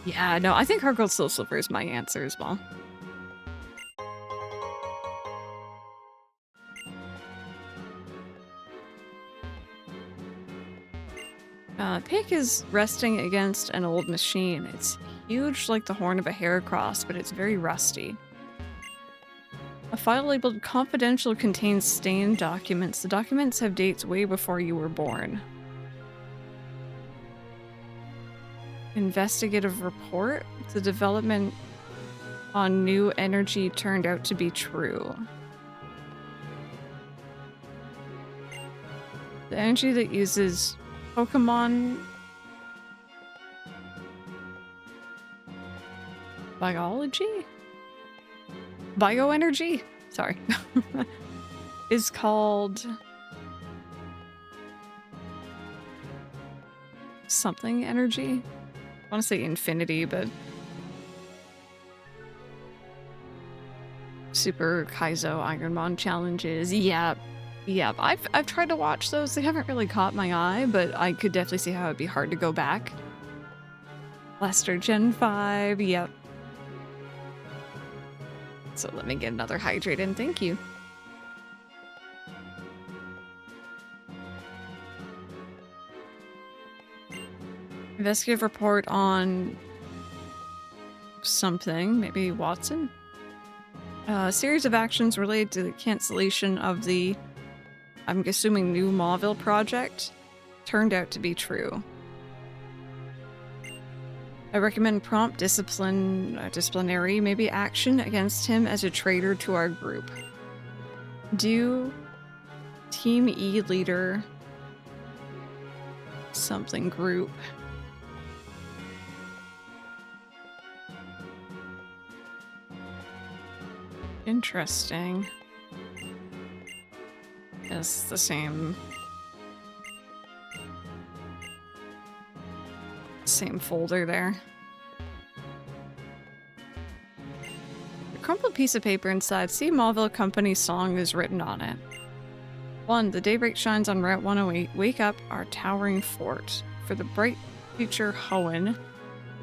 Yeah, no, I think Heart Soul Silver is my answer as well. Pick is resting against an old machine. It's huge like the horn of a heracross, but it's very rusty. A file labeled confidential contains stained documents. The documents have dates way before you were born. Investigative report. The development on new energy turned out to be true. The energy that uses Pokémon biology? Bioenergy? Sorry. Is called something energy. I want to say infinity, but Super Kaizo Ironmon challenges. Yep. I've tried to watch those. They haven't really caught my eye, but I could definitely see how it'd be hard to go back. Lester Gen 5. Yep. So let me get another hydrate in. Thank you. Investigative report on something, maybe Watson? A series of actions related to the cancellation of the, I'm assuming, new Mauville project turned out to be true. I recommend prompt disciplinary, maybe action against him as a traitor to our group. Do Team E leader something group. Interesting. It's the same folder there. The crumpled piece of paper inside. See Mauville Company's song is written on it. 1. The daybreak shines on Route 108. Wake up our towering fort. For the bright future Hoenn,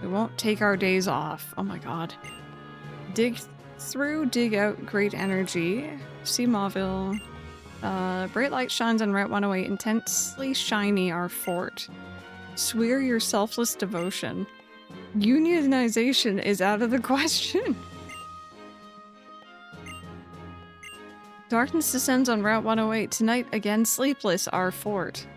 we won't take our days off. Oh my god. Dig through, dig out great energy. See Mauville. Bright light shines on Route 108. Intensely shiny our fort. Swear your selfless devotion. Unionization is out of the question. Darkness descends on Route 108. Tonight again sleepless our fort.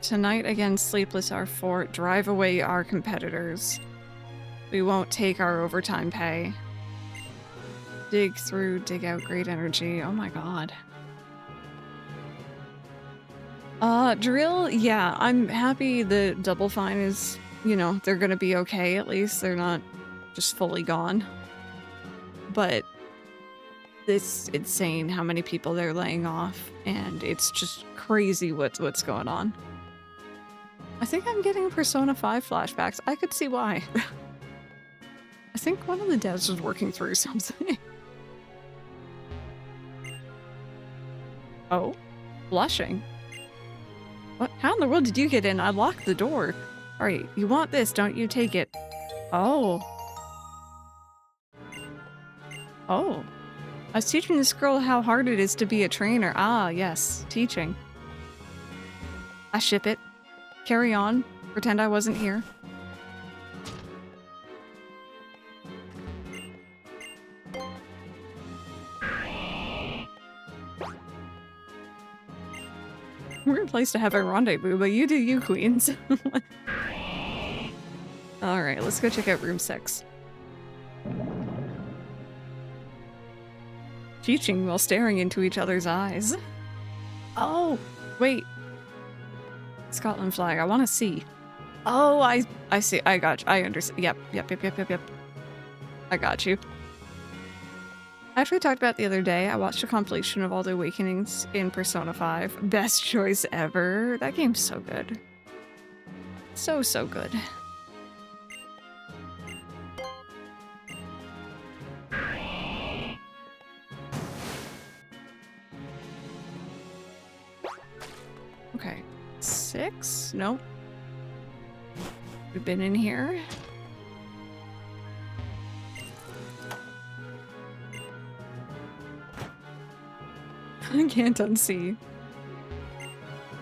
Tonight again sleepless our fort. Drive away our competitors. We won't take our overtime pay. Dig through, dig out great energy. Oh my god. Drill, yeah, I'm happy the Double Fine is, you know, they're gonna be okay at least. They're not just fully gone. But it's insane how many people they're laying off, and it's just crazy what's going on. I think I'm getting Persona 5 flashbacks. I could see why. I think one of the devs was working through something. Oh, blushing. What? How in the world did you get in? I locked the door. Alright, you want this, don't you? Take it. Oh. Oh. I was teaching this girl how hard it is to be a trainer. Ah, yes. Teaching. I ship it. Carry on. Pretend I wasn't here. Weird place to have a rendezvous, but you do you, queens. Alright, let's go check out room 6. Teaching while staring into each other's eyes. Oh, wait. Scotland flag, I want to see. Oh, I see. I got you. I understand. Yep. I got you. After we talked about the other day, I watched a compilation of all the awakenings in Persona 5. Best choice ever. That game's so good. So good. Okay. 6? Nope. We've been in here. I can't unsee.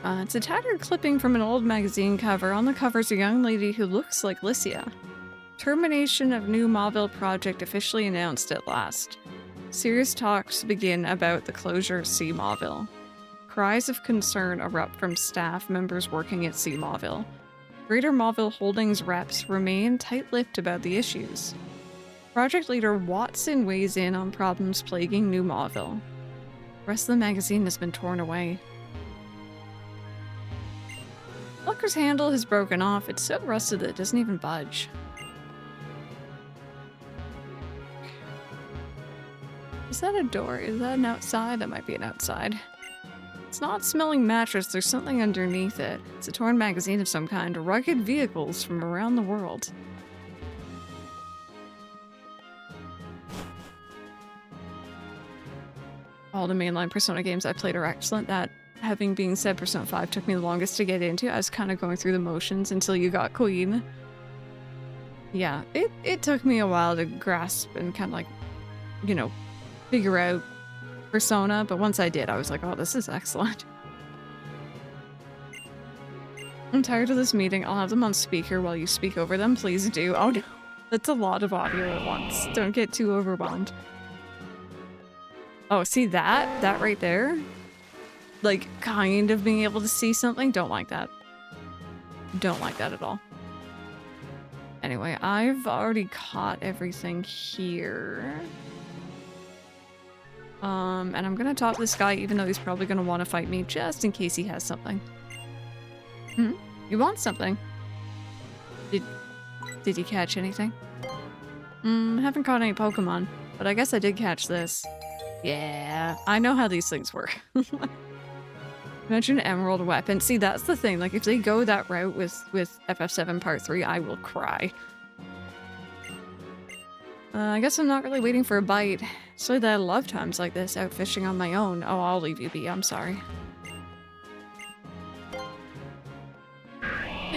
It's a tattered clipping from an old magazine cover. On the cover is a young lady who looks like Lycia. Termination of new Mauville project officially announced at last. Serious talks begin about the closure of C Mauville. Cries of concern erupt from staff members working at C Mauville. Greater Mauville Holdings reps remain tight-lipped about the issues. Project leader Watson weighs in on problems plaguing New Mauville. The rest of the magazine has been torn away. Lucker's handle has broken off. It's so rusted that it doesn't even budge. Is that a door? Is that an outside? That might be an outside. It's not smelling mattress. There's something underneath it. It's a torn magazine of some kind. Rugged vehicles from around the world. All the mainline Persona games I played are excellent. That, having being said, Persona 5 took me the longest to get into. I was kind of going through the motions until you got Queen. Yeah, it took me a while to grasp and kind of like, you know, figure out Persona, but once I did, I was like, oh, this is excellent. I'm tired of this meeting. I'll have them on speaker while you speak over them. Please do. Oh no, that's a lot of audio at once. Don't get too overwhelmed. Oh, see that? That right there? Like, kind of being able to see something? Don't like that. Don't like that at all. Anyway, I've already caught everything here. And I'm gonna talk to this guy even though he's probably gonna want to fight me just in case he has something. Hmm? You want something? Did you catch anything? Haven't caught any Pokemon, but I guess I did catch this. Yeah, I know how these things work. Imagine an emerald weapon. See, that's the thing. Like, if they go that route with FF7 Part 3, I will cry. I guess I'm not really waiting for a bite. So that I love times like this, out fishing on my own. Oh, I'll leave you be. I'm sorry.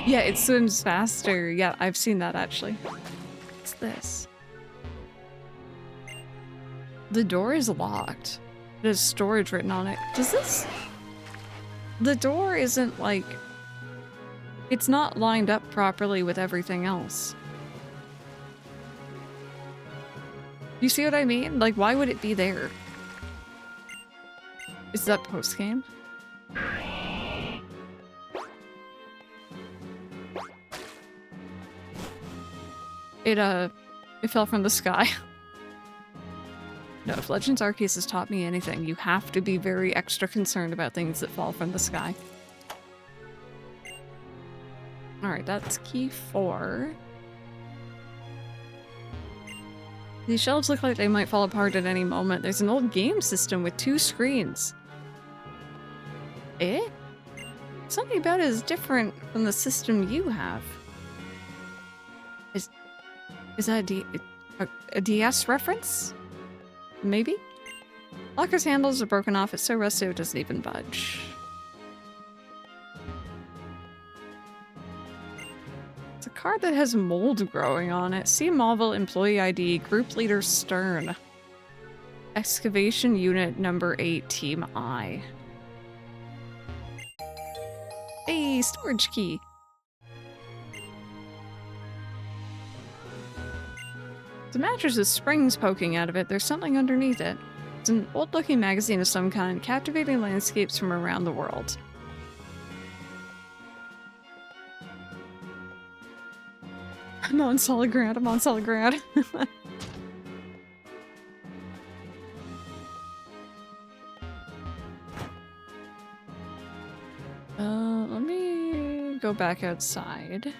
Yeah, it swims faster. Yeah, I've seen that actually. What's this? The door is locked. There's storage written on it. Does this... The door isn't like... It's not lined up properly with everything else. You see what I mean? Like, why would it be there? Is that post-game? It fell from the sky. No, if Legends Arceus has taught me anything, you have to be very extra concerned about things that fall from the sky. Alright, that's key 4. These shelves look like they might fall apart at any moment. There's an old game system with 2 screens. Eh? Something about it is different from the system you have. Is that a DS reference? Maybe? Locker's handles are broken off. It's so rusty it doesn't even budge. It's a card that has mold growing on it. See Mauville employee ID, group leader Stern. Excavation unit number 8, team I. Hey, storage key. The mattress has springs poking out of it. There's something underneath it. It's an old-looking magazine of some kind, captivating landscapes from around the world. I'm on solid ground. I'm on solid ground. Let me go back outside.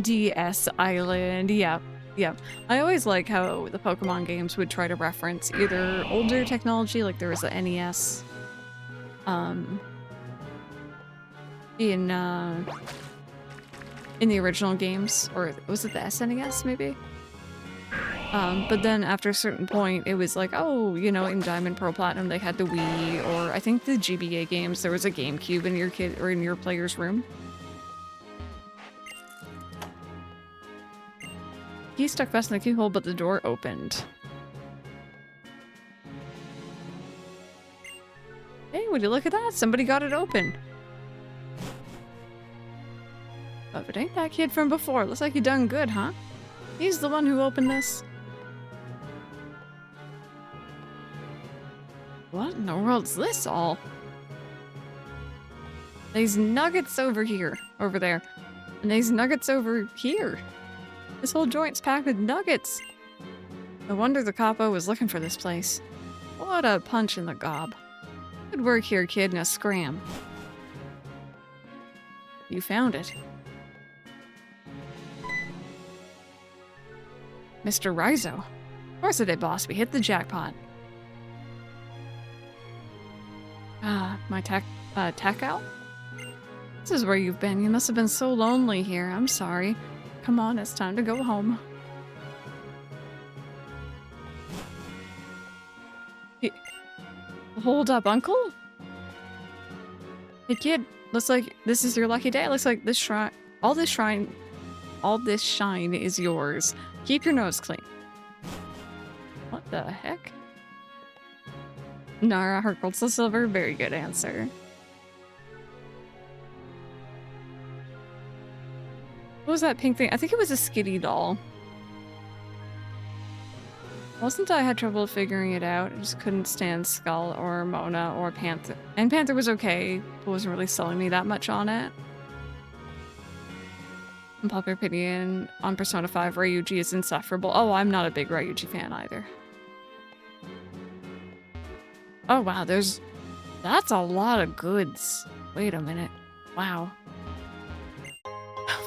DS Island, yeah. I always like how the Pokemon games would try to reference either older technology, like there was the NES, in the original games, or was it the SNES maybe? But then after a certain point, it was like, oh, you know, in Diamond, Pearl, Platinum, they had the Wii, or I think the GBA games, there was a GameCube in your kid or in your player's room. Key stuck fast in the keyhole, but the door opened. Hey, would you look at that? Somebody got it open. Oh, if it ain't that kid from before, looks like he done good, huh? He's the one who opened this. What in the world's this all? There's nuggets over here, over there. And there's nuggets over here. This whole joint's packed with nuggets. No wonder the capo was looking for this place. What a punch in the gob. Good work here, kid, in a scram. You found it. Mr. Rizzo. Of course I did, boss. We hit the jackpot. Ah, my tech owl? This is where you've been. You must have been so lonely here. I'm sorry. Come on, it's time to go home. Hold up, uncle? Hey kid, looks like this is your lucky day. Looks like this shrine, all this shine is yours. Keep your nose clean. What the heck? Nara Hercules the Silver, very good answer. What was that pink thing? I think it was a Skitty doll. Wasn't I had trouble figuring it out? I just couldn't stand Skull or Mona or Panther. And Panther was okay, but wasn't really selling me that much on it. Unpopular opinion on Persona 5, Ryuji is insufferable. Oh, I'm not a big Ryuji fan either. Oh wow, that's a lot of goods. Wait a minute. Wow.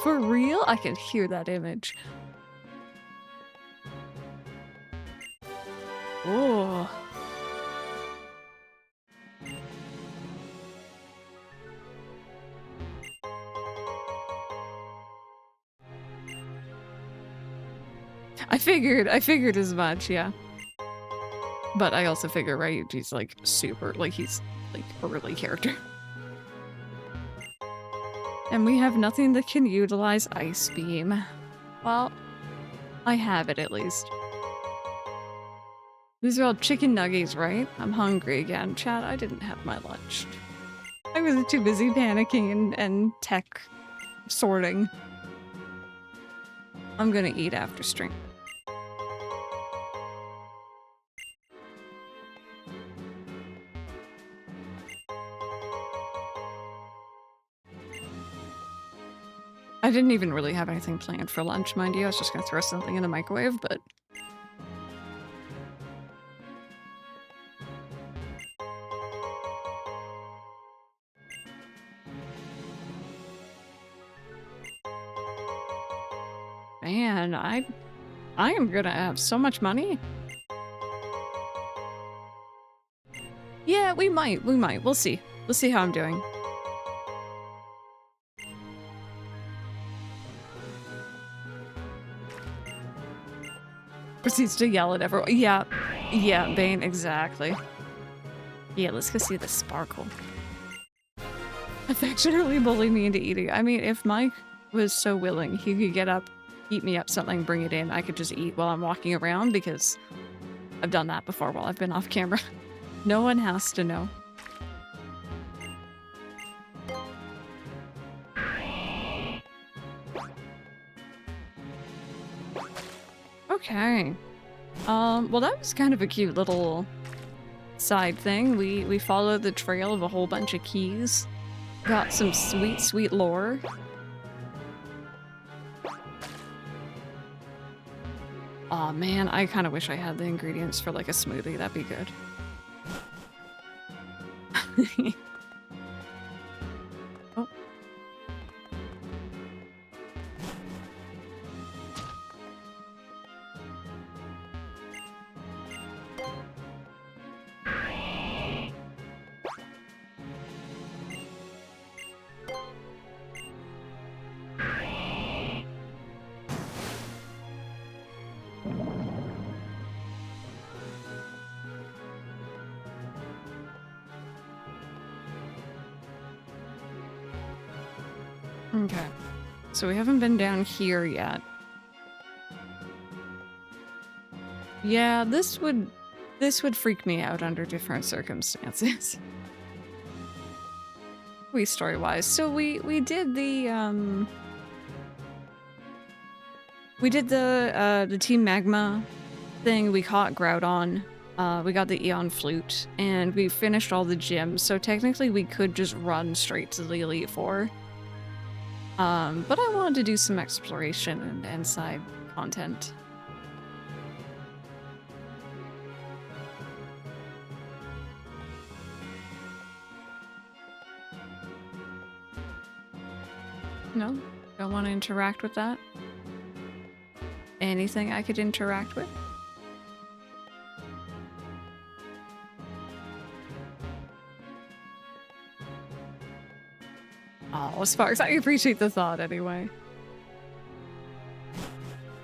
For real? I can hear that image. Oh. I figured as much, yeah. But I also figure Ryuji's like super, like he's like a early character. And we have nothing that can utilize Ice Beam. Well, I have it at least. These are all chicken nuggets, right? I'm hungry again. Chat, I didn't have my lunch. I was too busy panicking and tech sorting. I'm gonna eat after stream. I didn't even really have anything planned for lunch, mind you. I was just gonna throw something in the microwave, but... Man, I am gonna have so much money. Yeah, we might. We'll see. We'll see how I'm doing. Proceeds to yell at everyone. Yeah, Bane, exactly. Yeah, let's go see the sparkle. Affectionately bully me into eating. I mean, if Mike was so willing, he could get up, eat me up something, bring it in. I could just eat while I'm walking around because I've done that before while I've been off camera. No one has to know. Okay. Well that was kind of a cute little side thing. We followed the trail of a whole bunch of keys. Got some sweet, sweet lore. Aw man, I kind of wish I had the ingredients for like a smoothie. That'd be good. Oh. Okay, so we haven't been down here yet. Yeah, this would freak me out under different circumstances. we story-wise? So we did the Team Magma thing. We caught Groudon. We got the Eon Flute, and we finished all the gyms, so technically we could just run straight to the Elite Four. But I wanted to do some exploration and side content. No? Don't want to interact with that? Anything I could interact with? Oh, Sparks, I appreciate the thought anyway.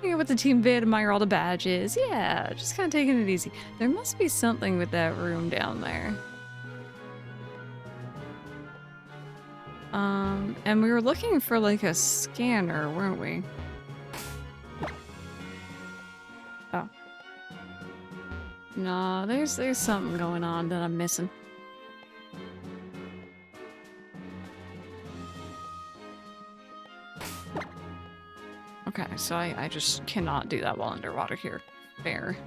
Hang out with the team vid, admire all the badges. Yeah, just kind of taking it easy. There must be something with that room down there. And we were looking for like a scanner, weren't we? Oh. No, there's something going on that I'm missing. Okay, so I just cannot do that while underwater here. Fair.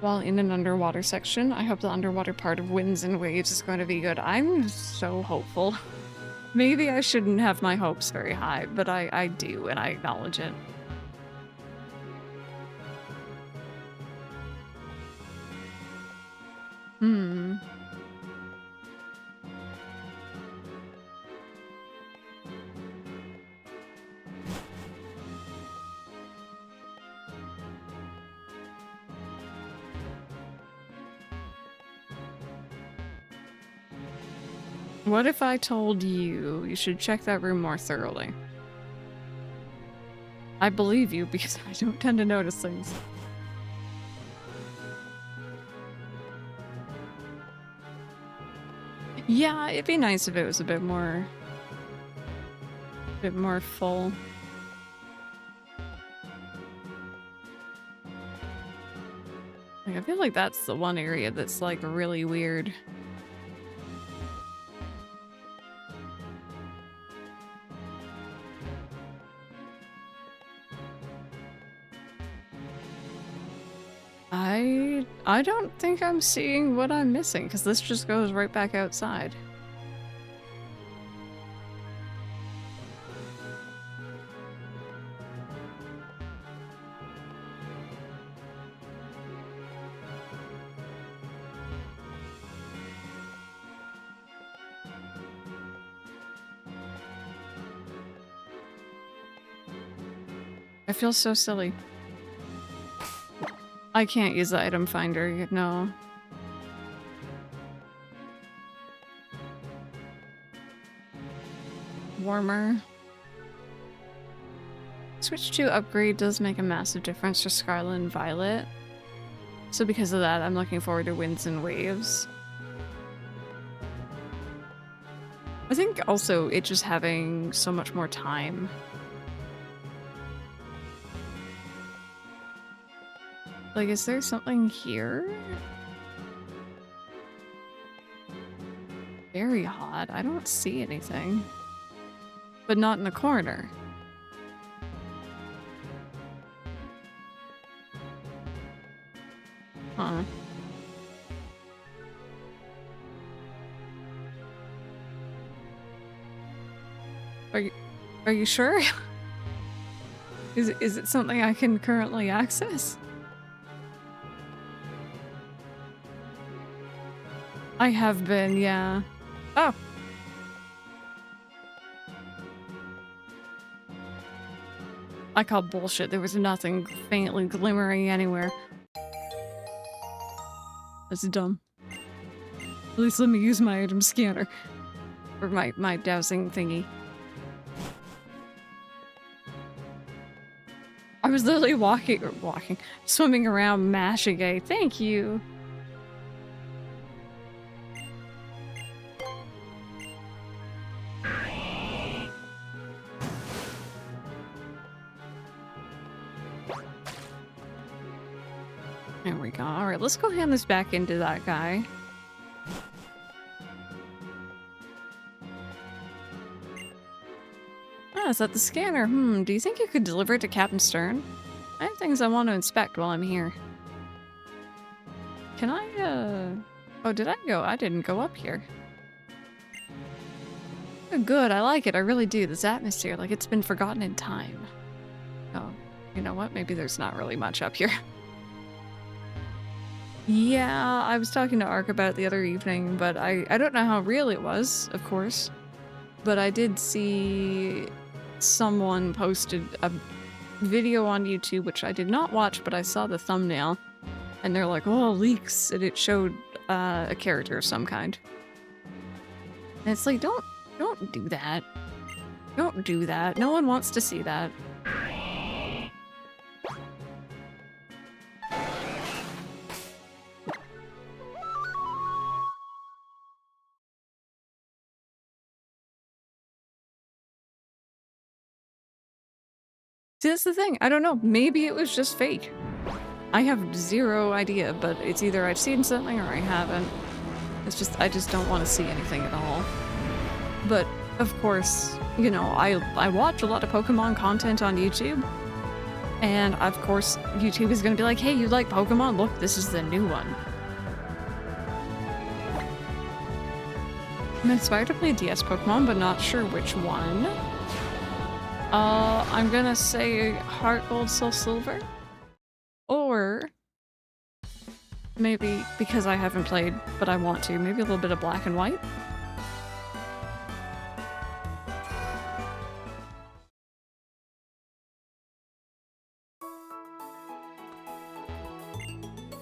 While in an underwater section, I hope the underwater part of Winds and Waves is going to be good. I'm so hopeful. Maybe I shouldn't have my hopes very high, but I do, and I acknowledge it. What if I told you you should check that room more thoroughly? I believe you because I don't tend to notice things. Yeah, it'd be nice if it was a bit more full. Like, I feel like that's the one area that's like really weird. I don't think I'm seeing what I'm missing, because this just goes right back outside. I feel so silly. I can't use the item finder, no. Warmer. Switch to upgrade does make a massive difference for Scarlet and Violet. So because of that, I'm looking forward to Winds and Waves. I think also it just having so much more time. Like, is there something here? Very hot. I don't see anything. But not in the corner. Huh. Are you sure? Is it something I can currently access? I have been, yeah. Oh! I call bullshit. There was nothing faintly glimmering anywhere. That's dumb. At least let me use my item scanner. Or my dowsing thingy. I was literally swimming around mashing A. Thank you! There we go. Alright, let's go hand this back into that guy. Ah, is that the scanner? Do you think you could deliver it to Captain Stern? I have things I want to inspect while I'm here. Can I, Oh, did I go? I didn't go up here. Oh, good, I like it. I really do. This atmosphere, like it's been forgotten in time. Oh, you know what? Maybe there's not really much up here. Yeah, I was talking to Ark about it the other evening, but I don't know how real it was, of course. But I did see someone posted a video on YouTube, which I did not watch, but I saw the thumbnail. And they're like, oh, leaks, and it showed a character of some kind. And it's like, don't do that. Don't do that. No one wants to see that. See, that's the thing. I don't know. Maybe it was just fake. I have zero idea, but it's either I've seen something or I haven't. It's just, I just don't want to see anything at all. But, of course, you know, I watch a lot of Pokemon content on YouTube. And, of course, YouTube is going to be like, hey, you like Pokemon? Look, this is the new one. I'm inspired to play a DS Pokemon, but not sure which one. I'm gonna say Heart Gold, Soul Silver. Or maybe, because I haven't played, but I want to, maybe a little bit of Black and White.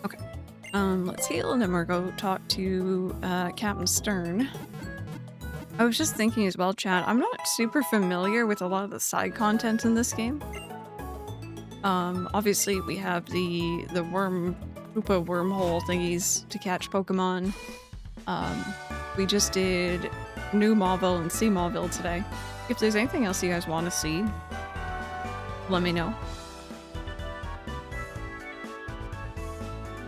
Okay. Let's heal and then we'll go talk to Captain Stern. I was just thinking as well, chat, I'm not super familiar with a lot of the side content in this game. Obviously we have the Koopa wormhole thingies to catch Pokemon. We just did New Mauville and See Mauville today. If there's anything else you guys want to see, let me know.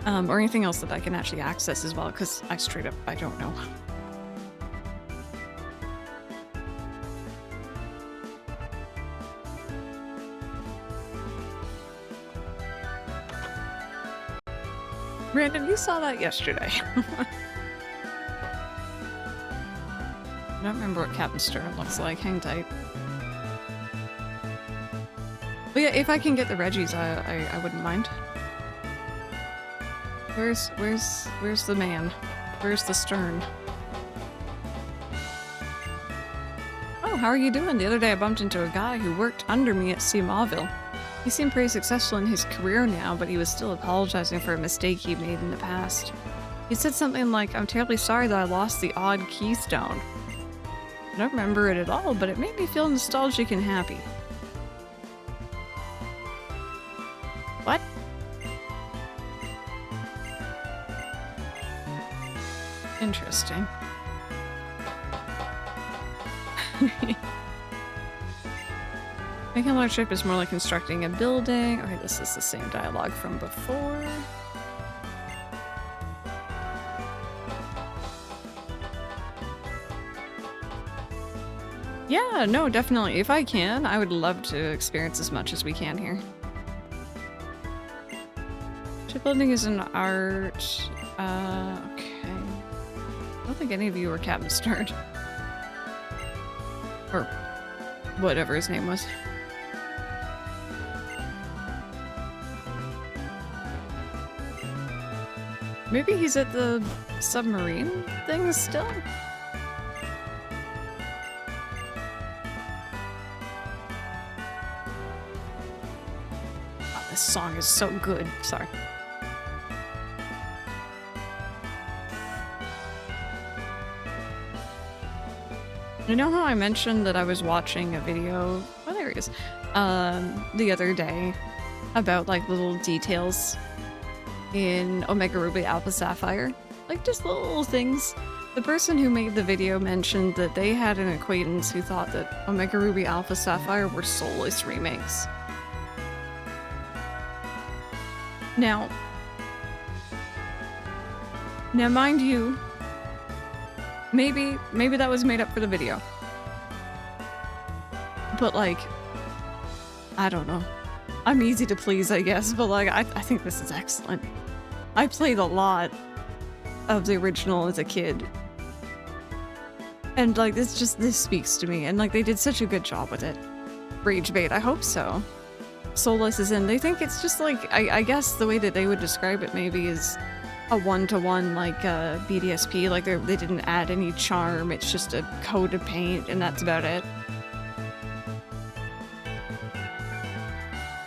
Or anything else that I can actually access as well, because I straight up, I don't know. Brandon, you saw that yesterday. I don't remember what Captain Stern looks like. Hang tight. But yeah, if I can get the Reggies, I wouldn't mind. Where's the man? Where's the Stern? Oh, how are you doing? The other day I bumped into a guy who worked under me at See Mauville. He seemed pretty successful in his career now, but he was still apologizing for a mistake he made in the past. He said something like, I'm terribly sorry that I lost the odd keystone. I don't remember it at all, but it made me feel nostalgic and happy. What? Interesting. Making a large ship is more like constructing a building. Okay, this is the same dialogue from before. Yeah, no, definitely. If I can, I would love to experience as much as we can here. Shipbuilding is an art. Okay. I don't think any of you were Captain Stern. Or whatever his name was. Maybe he's at the submarine thing still? Oh, this song is so good. Sorry. You know how I mentioned that I was watching a video, oh there he is, the other day about like little details in Omega Ruby Alpha Sapphire? Like just little things. The person who made the video mentioned that they had an acquaintance who thought that Omega Ruby Alpha Sapphire were soulless remakes. Now, Now, mind you, maybe that was made up for the video. But, like, I don't know. I'm easy to please, I guess, but, like, I think this is excellent. I played a lot of the original as a kid. And, like, this speaks to me, and, like, they did such a good job with it. Rage bait, I hope so. Soulless is in. They think it's just, like, I guess the way that they would describe it maybe is a one-to-one, like, BDSP. Like, they didn't add any charm, it's just a coat of paint, and that's about it.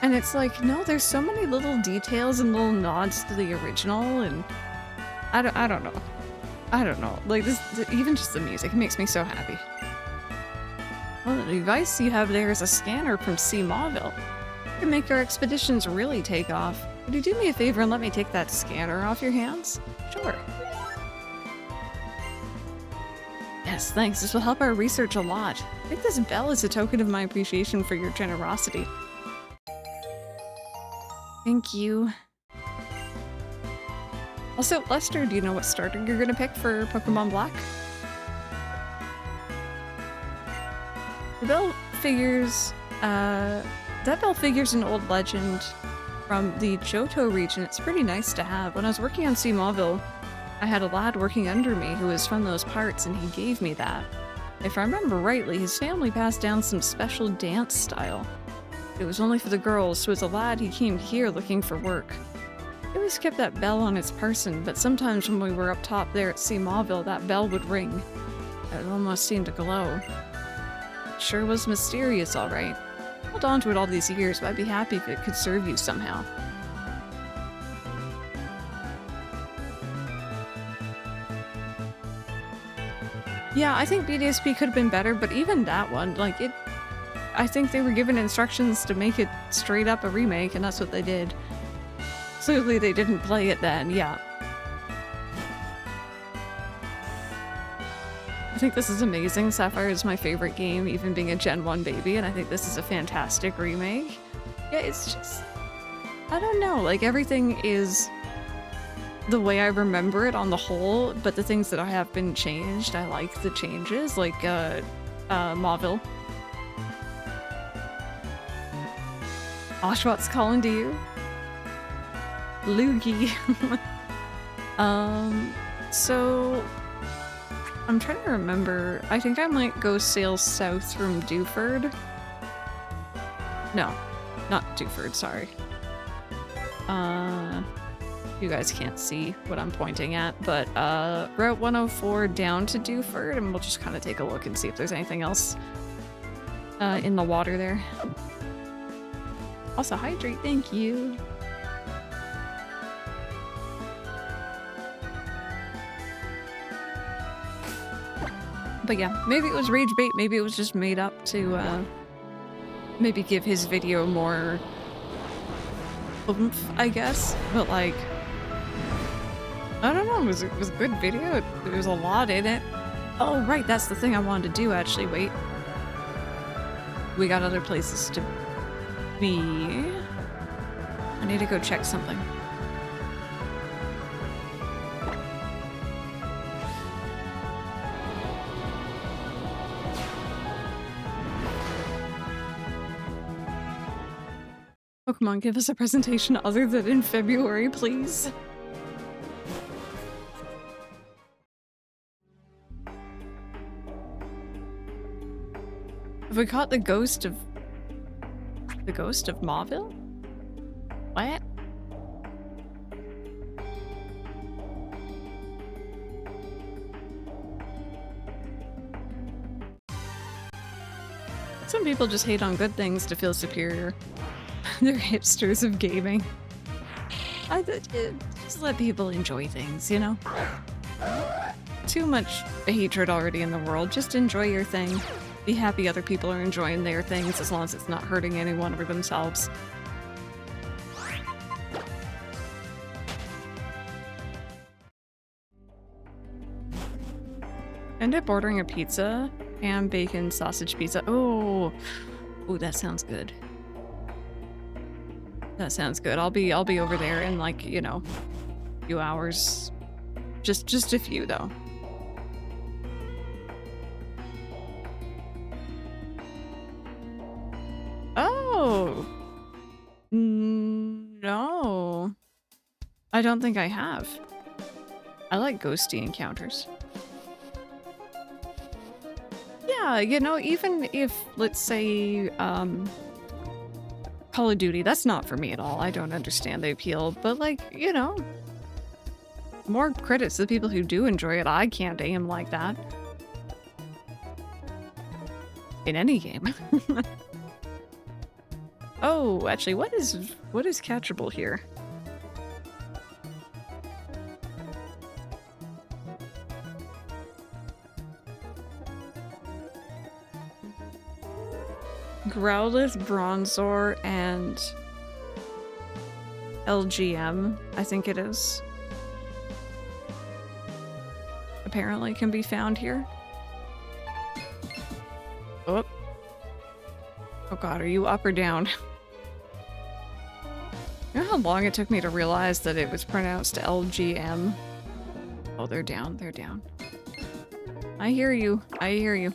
And it's like, no, there's so many little details and little nods to the original, and I don't know. I don't know. Like, even just the music, it makes me so happy. Well, the device you have there is a scanner from Mauville. It can make our expeditions really take off. Would you do me a favor and let me take that scanner off your hands? Sure. Yes, thanks. This will help our research a lot. I think this bell is a token of my appreciation for your generosity. Thank you. Also, Lester, do you know what starter you're gonna pick for Pokemon Black? The bell figures, that bell figures an old legend from the Johto region. It's pretty nice to have. When I was working on Mauville, I had a lad working under me who was from those parts, and he gave me that. If I remember rightly, his family passed down some special dance style. It was only for the girls, so as a lad he came here looking for work. He always kept that bell on his person, but sometimes when we were up top there at Mauville, that bell would ring. It almost seemed to glow. It sure was mysterious, alright. Hold on to it all these years, but I'd be happy if it could serve you somehow. Yeah, I think BDSP could have been better, but even that one, like, I think they were given instructions to make it straight up a remake, and that's what they did. Clearly they didn't play it then, yeah. I think this is amazing. Sapphire is my favorite game, even being a Gen 1 baby, and I think this is a fantastic remake. Yeah, it's just... I don't know, like, everything is the way I remember it on the whole, but the things that have been changed, I like the changes, like, Mauville. Oshawtt's calling to you. Loogie. So I'm trying to remember. I think I might go sail south from Dewford. No, not Dewford, sorry. You guys can't see what I'm pointing at, but Route 104 down to Dewford, and we'll just kind of take a look and see if there's anything else in the water there. Also hydrate, thank you. But yeah, maybe it was rage bait, maybe it was just made up to maybe give his video more oomph, I guess. But like, I don't know, it was a good video. There was a lot in it. Oh right, that's the thing I wanted to do actually. Wait. We got other places to be. I need to go check something. Pokemon, give us a presentation other than in February, please. Have we caught the ghost of... the ghost of Mauville? What? Some people just hate on good things to feel superior. They're hipsters of gaming. Just let people enjoy things, you know? Too much hatred already in the world. Just enjoy your thing. Be happy other people are enjoying their things as long as it's not hurting anyone or themselves. End up ordering a pizza. Ham, bacon, sausage pizza. Oh, that sounds good. That sounds good. I'll be over there in like, you know, a few hours. Just a few, though. Oh! No. I don't think I have. I like ghosty encounters. Yeah, you know, even if, let's say, Call of Duty, that's not for me at all. I don't understand the appeal, but like, you know, more credits to the people who do enjoy it. I can't aim like that. In any game. Oh, actually, what is catchable here? Growlithe, Bronzor, and LGM, I think it is. Apparently can be found here. Oh. Oh god, are you up or down? You know how long it took me to realize that it was pronounced LGM? Oh, they're down, they're down. I hear you, I hear you.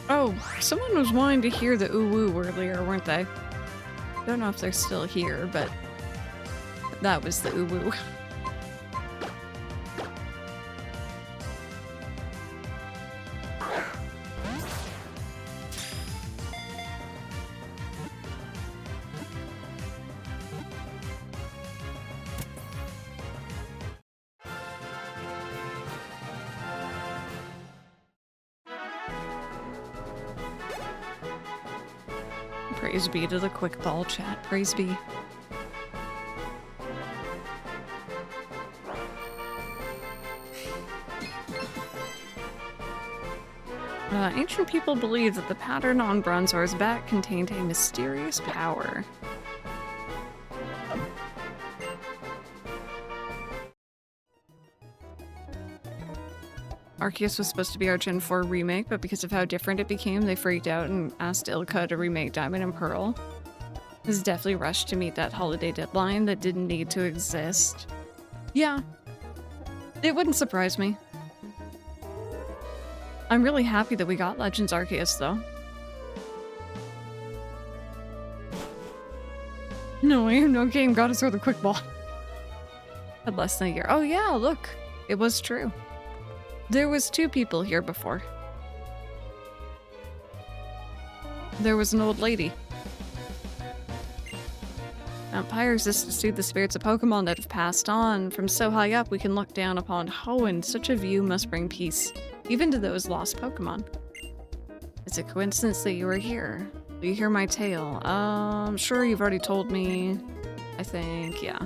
Oh, someone was wanting to hear the ooh-woo earlier, weren't they? Don't know if they're still here, but that was the ooh-woo. Praise be to the quick ball chat. Praise be. Ancient people believed that the pattern on Bronzor's back contained a mysterious power. Arceus was supposed to be our Gen 4 remake, but because of how different it became, they freaked out and asked Ilka to remake Diamond and Pearl. This is definitely rushed to meet that holiday deadline that didn't need to exist. Yeah. It wouldn't surprise me. I'm really happy that we got Legends Arceus, though. No, I am no game goddess or the quick ball. Had less than a year. Oh yeah, look. It was true. There was 2 people here before. There was an old lady. Vampires is to soothe the spirits of Pokemon that have passed on. From so high up, we can look down upon Hoenn. Such a view must bring peace, even to those lost Pokemon. It's a coincidence that you are here. Will you hear my tale? Sure, you've already told me. I think, yeah.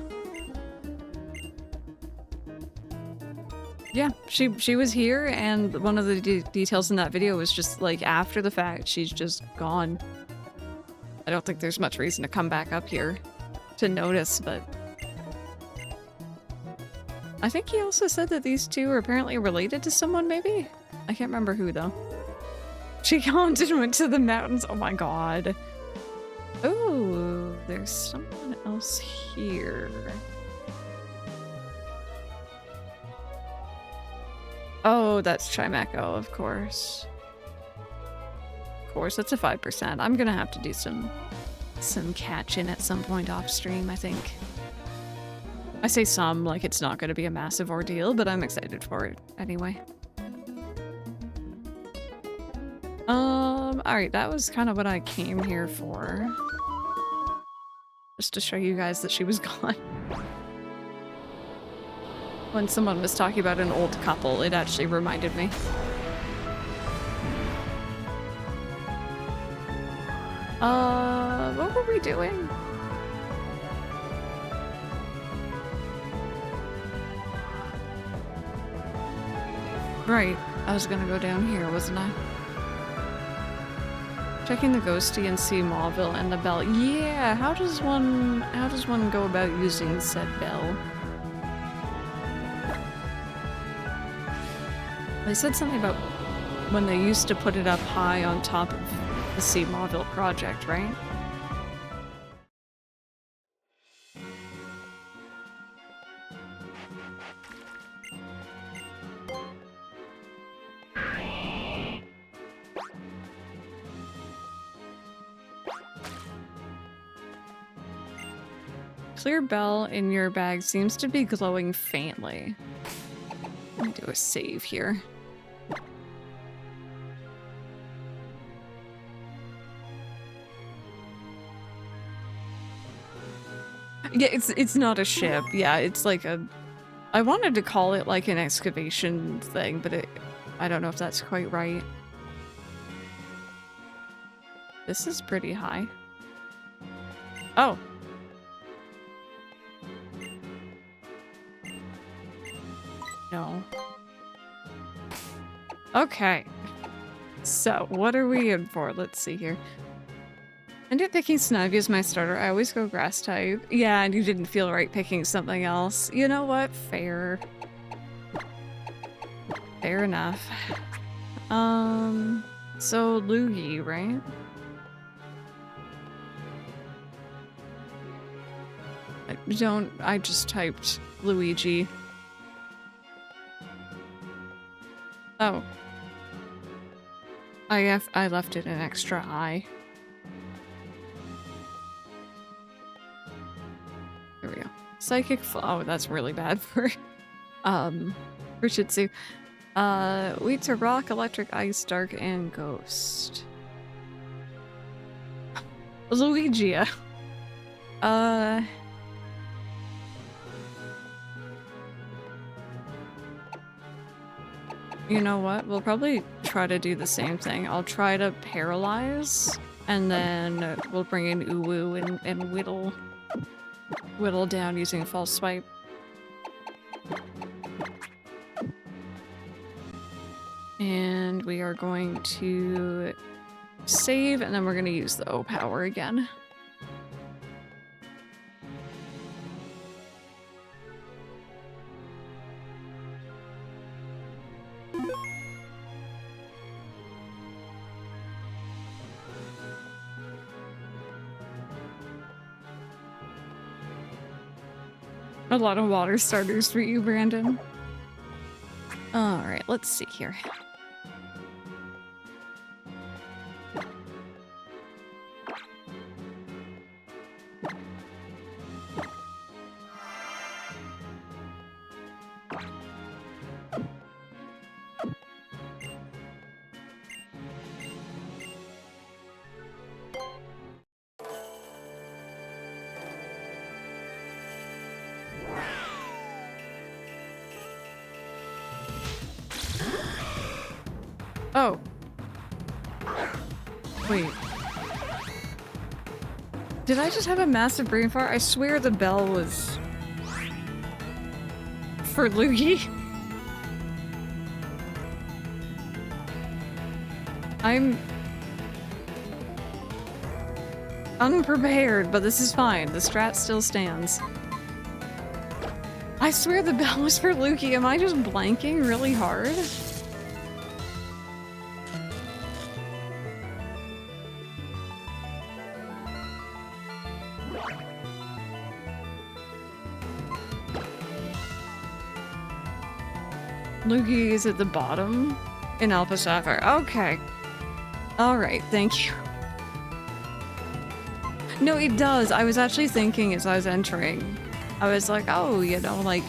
Yeah, she was here, and one of the details in that video was just, like, after the fact, she's just gone. I don't think there's much reason to come back up here to notice, but... I think he also said that these 2 are apparently related to someone, maybe? I can't remember who, though. She calmed and went to the mountains. Oh my god. Oh, there's someone else here. Oh, that's Chimecho, of course. Of course, that's a 5%. I'm gonna have to do some catching at some point off stream, I think. I say some, like it's not gonna be a massive ordeal, but I'm excited for it anyway. Alright, that was kind of what I came here for. Just to show you guys that she was gone. When someone was talking about an old couple, it actually reminded me. What were we doing? Right. I was gonna go down here, wasn't I? Checking the ghosty and see Mauville and the bell. Yeah, how does one go about using said bell? They said something about when they used to put it up high on top of the See Mauville project, right? Clear bell in your bag seems to be glowing faintly. Let me do a save here. Yeah, it's not a ship. Yeah, it's like a... I wanted to call it like an excavation thing, but I don't know if that's quite right. This is pretty high. Oh. No. Okay. So, what are we in for? Let's see here. Ended up picking Snivy as my starter. I always go grass type. Yeah, and you didn't feel right picking something else. You know what? Fair. Fair enough. So Luigi, right? I just typed Luigi. Oh. I left it an extra I. There we go. Psychic oh, that's really bad for Shih Tzu. Weak to rock, electric, ice, dark, and ghost. Luigia. You know what? We'll probably try to do the same thing. I'll try to paralyze, and then we'll bring in Uwu and whittle down using false swipe. And we are going to save, and then we're going to use the O power again. A lot of water starters for you, Brandon. Alright, let's see here. Oh. Wait. Did I just have a massive brain fart? I swear the bell was... for Luigi. I'm... unprepared, but this is fine. The strat still stands. I swear the bell was for Luigi. Am I just blanking really hard? Luigi is at the bottom in Alpha Sapphire. Okay. Alright, thank you. No, it does. I was actually thinking as I was entering. I was like, oh, you know, like,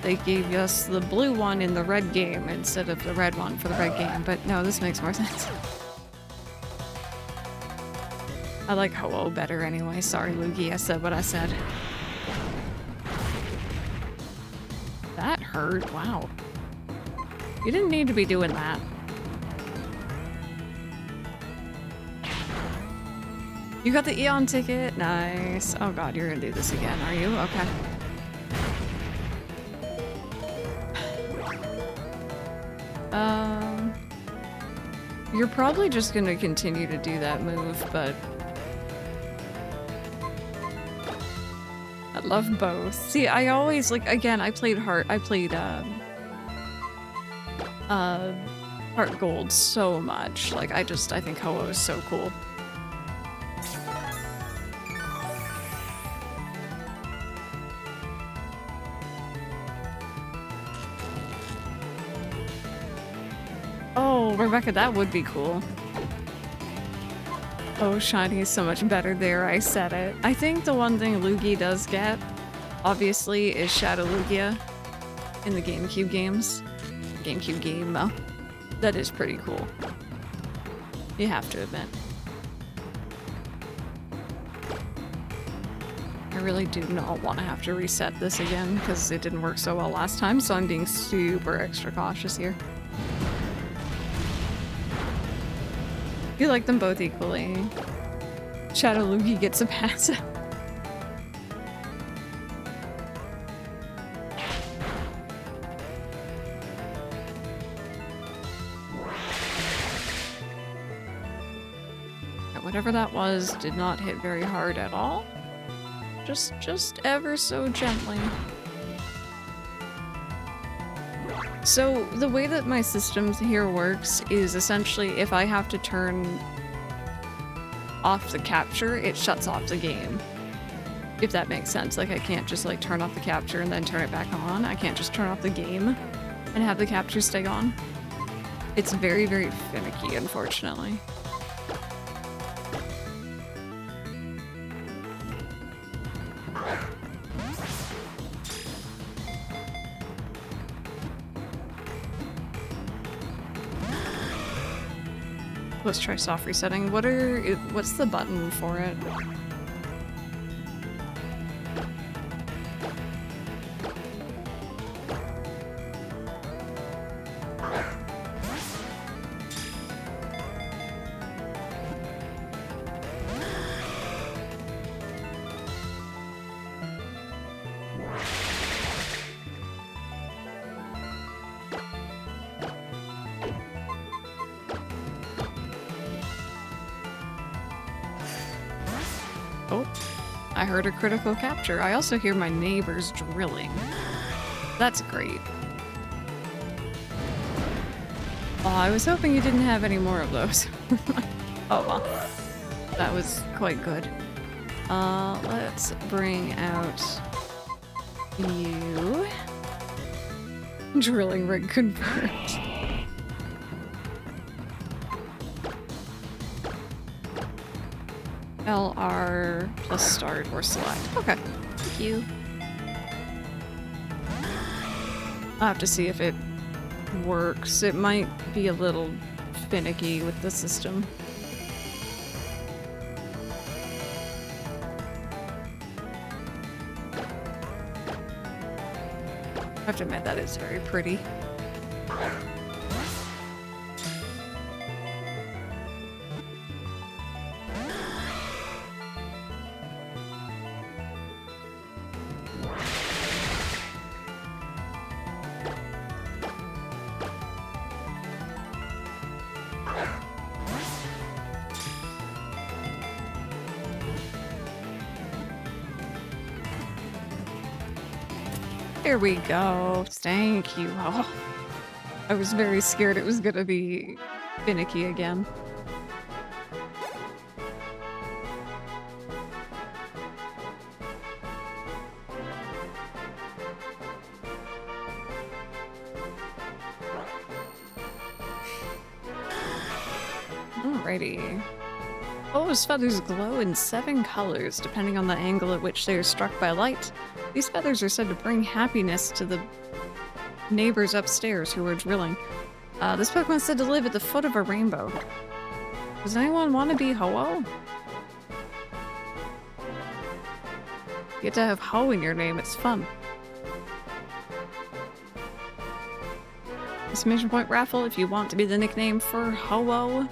they gave us the blue one in the red game instead of the red one for the red game. But no, this makes more sense. I like Ho-Oh better anyway. Sorry, Luigi, I said what I said. That hurt. Wow. You didn't need to be doing that. You got the Eon ticket? Nice. Oh god, you're gonna do this again, are you? Okay. You're probably just gonna continue to do that move, but I love both. See, I always like again, I played Heart Gold so much. Like I think Ho-Oh is so cool. Oh, Rebecca, that would be cool. Oh, Shiny is so much better there, I said it. I think the one thing Lugia does get, obviously, is Shadow Lugia in the GameCube games. GameCube game, that is pretty cool. You have to admit. I really do not want to have to reset this again, because it didn't work so well last time, so I'm being super extra cautious here. You like them both equally. Shadow Lugia gets a passive. Whatever that was did not hit very hard at all. Just ever so gently. So the way that my system here works is essentially if I have to turn off the capture, it shuts off the game. If that makes sense. Like I can't just like turn off the capture and then turn it back on. I can't just turn off the game and have the capture stay on. It's very, very finicky, unfortunately. Let's try soft resetting. What's the button for it? I heard a critical capture. I also hear my neighbors drilling. That's great. Oh, I was hoping you didn't have any more of those. Oh well. That was quite good. Let's bring out you. Drilling rig confirmed. LR plus start or select. Okay. Thank you. I'll have to see if it works. It might be a little finicky with the system. I have to admit that is very pretty. There we go. Thank you. Oh, I was very scared it was gonna be finicky again. Alrighty. Ho-Oh's feathers glow in 7 colors, depending on the angle at which they are struck by light. These feathers are said to bring happiness to the neighbors upstairs who are drilling. This Pokemon is said to live at the foot of a rainbow. Does anyone want to be Ho-Oh? You get to have Ho in your name, it's fun. Exclamation point raffle if you want to be the nickname for Ho-Oh.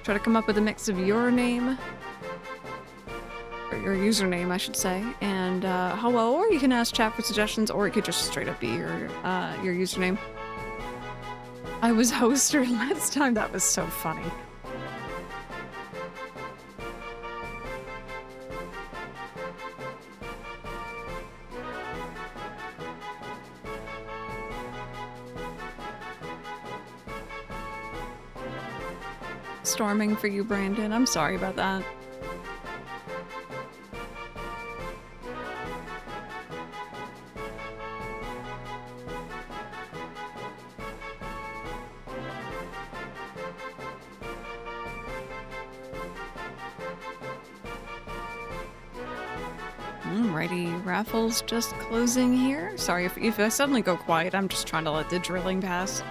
Try to come up with a mix of your name, or your username, I should say, and Ho-Oh, or you can ask chat for suggestions, or it could just straight up be your username. I was hoster last time. That was so funny. Storming for you, Brandon. I'm sorry about that. Alrighty, raffles just closing here. Sorry if I suddenly go quiet, I'm just trying to let the drilling pass.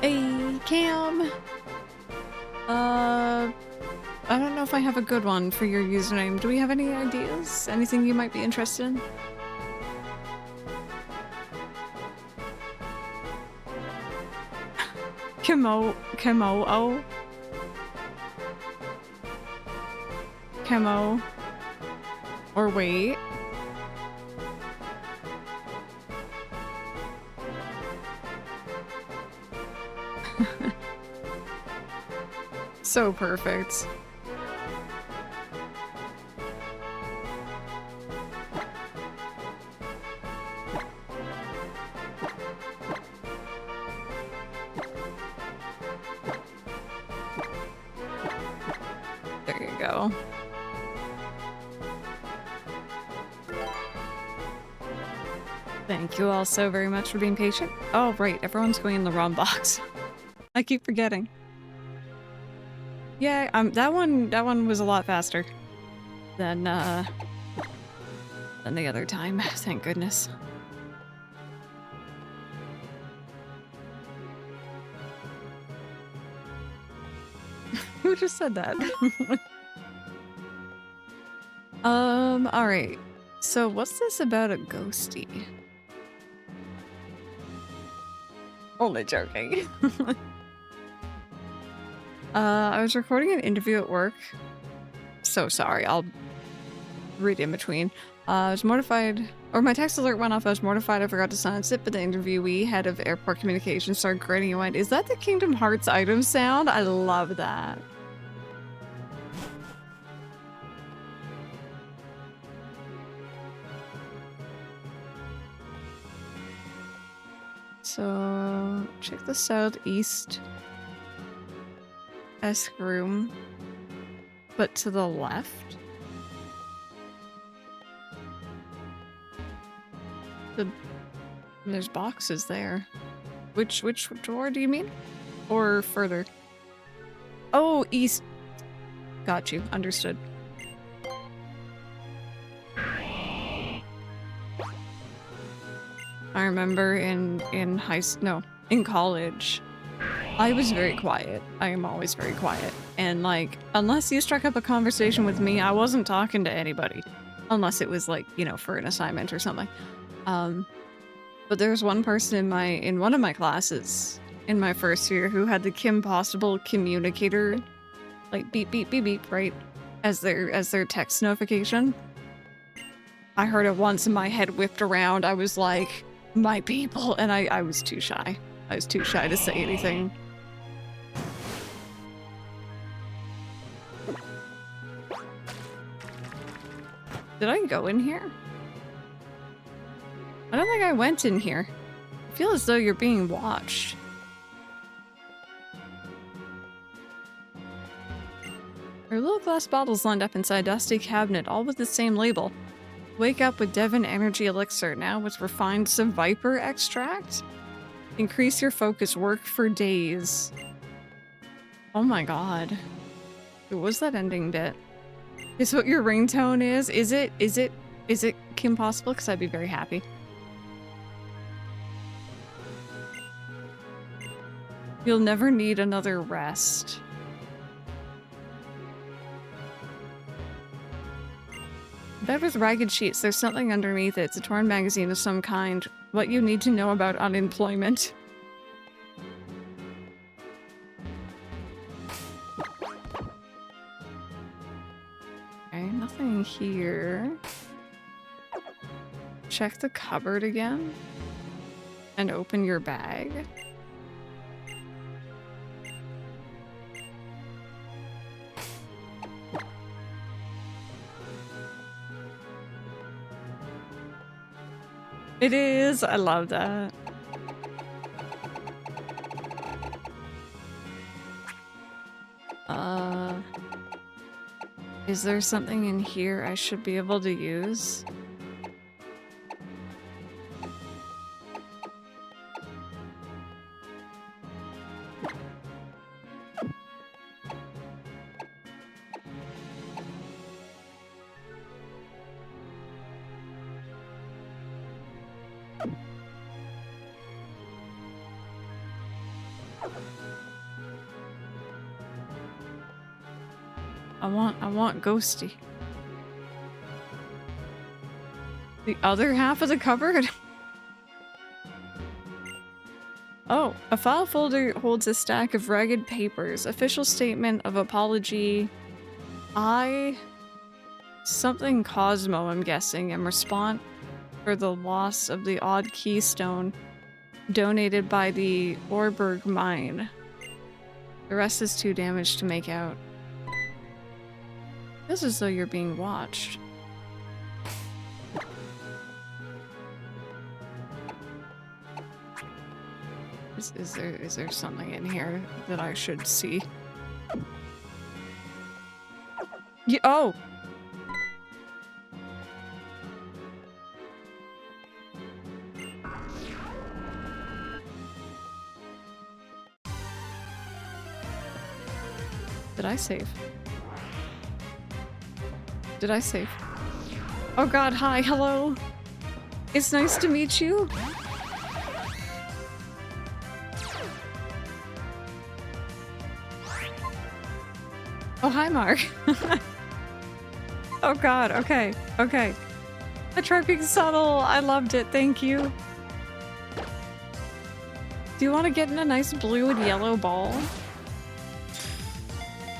Hey, Cam! I don't know if I have a good one for your username. Do we have any ideas? Anything you might be interested in? Camo. Or wait. So perfect. There you go. Thank you all so very much for being patient. Oh, right, everyone's going in the wrong box. I keep forgetting. Yeah, that one was a lot faster than the other time. Thank goodness. Who just said that? Alright. So what's this about a ghostie? Only joking. I was recording an interview at work. So sorry, I'll read in between. I was mortified, or my text alert went off. I was mortified I forgot to silence it, but the interviewee, head of airport communications, started grinning and went, "Is that the Kingdom Hearts item sound?" I love that. So, check the southeast esque room, but to the left. There's boxes there. Which door do you mean? Or further? Oh, east. Got you. Understood. I remember in college, I was very quiet. I am always very quiet. And like, unless you struck up a conversation with me, I wasn't talking to anybody. Unless it was like, you know, for an assignment or something. But there was one person in one of my classes in my first year who had the Kim Possible communicator, like beep beep beep beep, right, as their text notification. I heard it once and my head whipped around. I was like, my people, and I was too shy. I was too shy to say anything. Did I go in here? I don't think I went in here. I feel as though you're being watched. There are little glass bottles lined up inside a dusty cabinet, all with the same label. Wake up with Devon Energy Elixir, now with refined Viper extract. Increase your focus, work for days. Oh my god. What was that ending bit? Is what your ringtone is? Is it Kim Possible? Because I'd be very happy. You'll never need another rest. Bed with ragged sheets. There's something underneath it. It's a torn magazine of some kind. What you need to know about unemployment. here. Check the cupboard again. And open your bag. It is! I love that. Is there something in here I should be able to use? I want Ghosty. The other half of the cupboard? Oh, a file folder holds a stack of ragged papers. Official statement of apology. Something Cosmo, I'm guessing, in response for the loss of the odd keystone donated by the Orberg mine. The rest is too damaged to make out. Feels as though you're being watched. Is there something in here that I should see? Yeah, oh! Did I save? Did I save? Oh god, hi, hello! It's nice to meet you! Oh, hi, Mark. Oh god, okay, okay. I tried being subtle, I loved it, thank you. Do you want to get in a nice blue and yellow ball?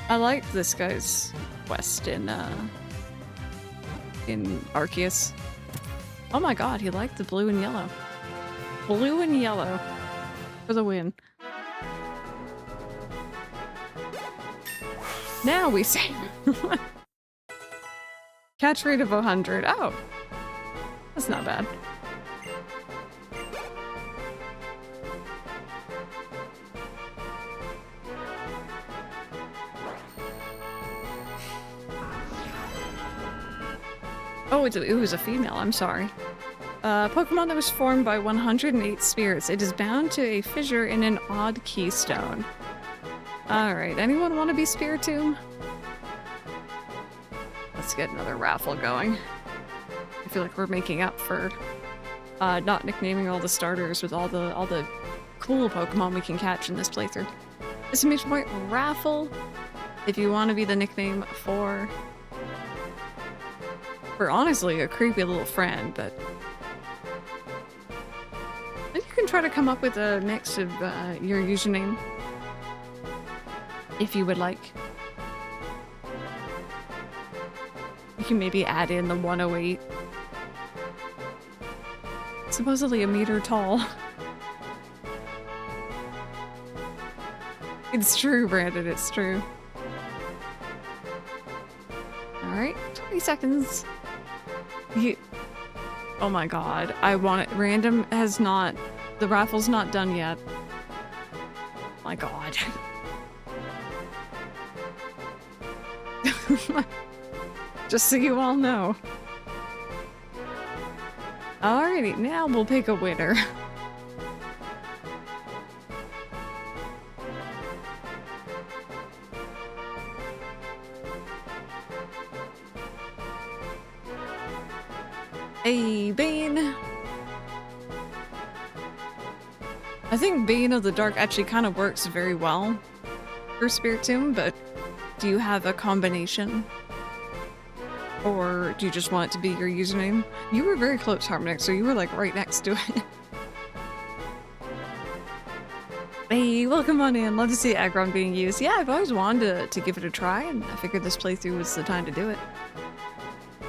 I like this guy's quest in Arceus. Oh my god, he liked the blue and yellow. Blue and yellow for the win. Now we save. Catch rate of 100. Oh, that's not bad. Oh, it was a female, I'm sorry. Pokemon that was formed by 108 spirits. It is bound to a fissure in an odd keystone. Alright, anyone want to be Spiritomb? Let's get another raffle going. I feel like we're making up for not nicknaming all the starters with all the cool Pokemon we can catch in this playthrough. Exclamation point raffle if you want to be the nickname for honestly a creepy little friend, but you can try to come up with a mix of your username if you would like. You can maybe add in the 108. Supposedly a meter tall. It's true, Brandon, it's true. Alright, 20 seconds. Oh my god, I want it. Random has not... The raffle's not done yet. My god. Just so you all know. Alrighty, now we'll pick a winner. Hey, Bane! I think Bane of the Dark actually kind of works very well for Spiritomb, but do you have a combination? Or do you just want it to be your username? You were very close, Harmonix, so you were like right next to it. Hey, welcome on in. Love to see Aggron being used. Yeah, I've always wanted to give it a try, and I figured this playthrough was the time to do it.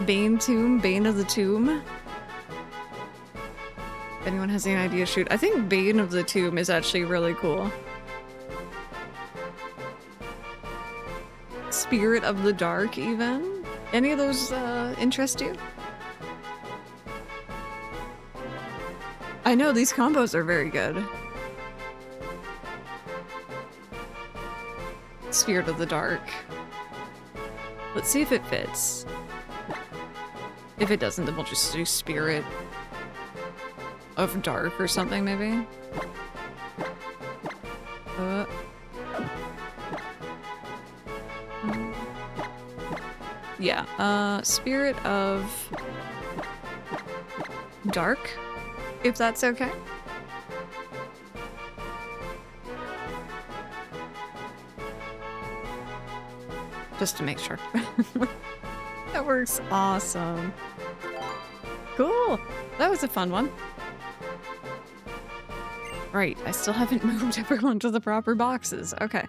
Bane Tomb, Bane of the Tomb. If anyone has any idea, shoot. I think Bane of the Tomb is actually really cool. Spirit of the Dark, even. Any of those interest you? I know, these combos are very good. Spirit of the Dark. Let's see if it fits. If it doesn't, then we'll just do Spirit of Dark or something, maybe. Yeah, Spirit of Dark, if that's okay. Just to make sure. That works awesome. Cool. That was a fun one. Right, I still haven't moved everyone to the proper boxes. Okay.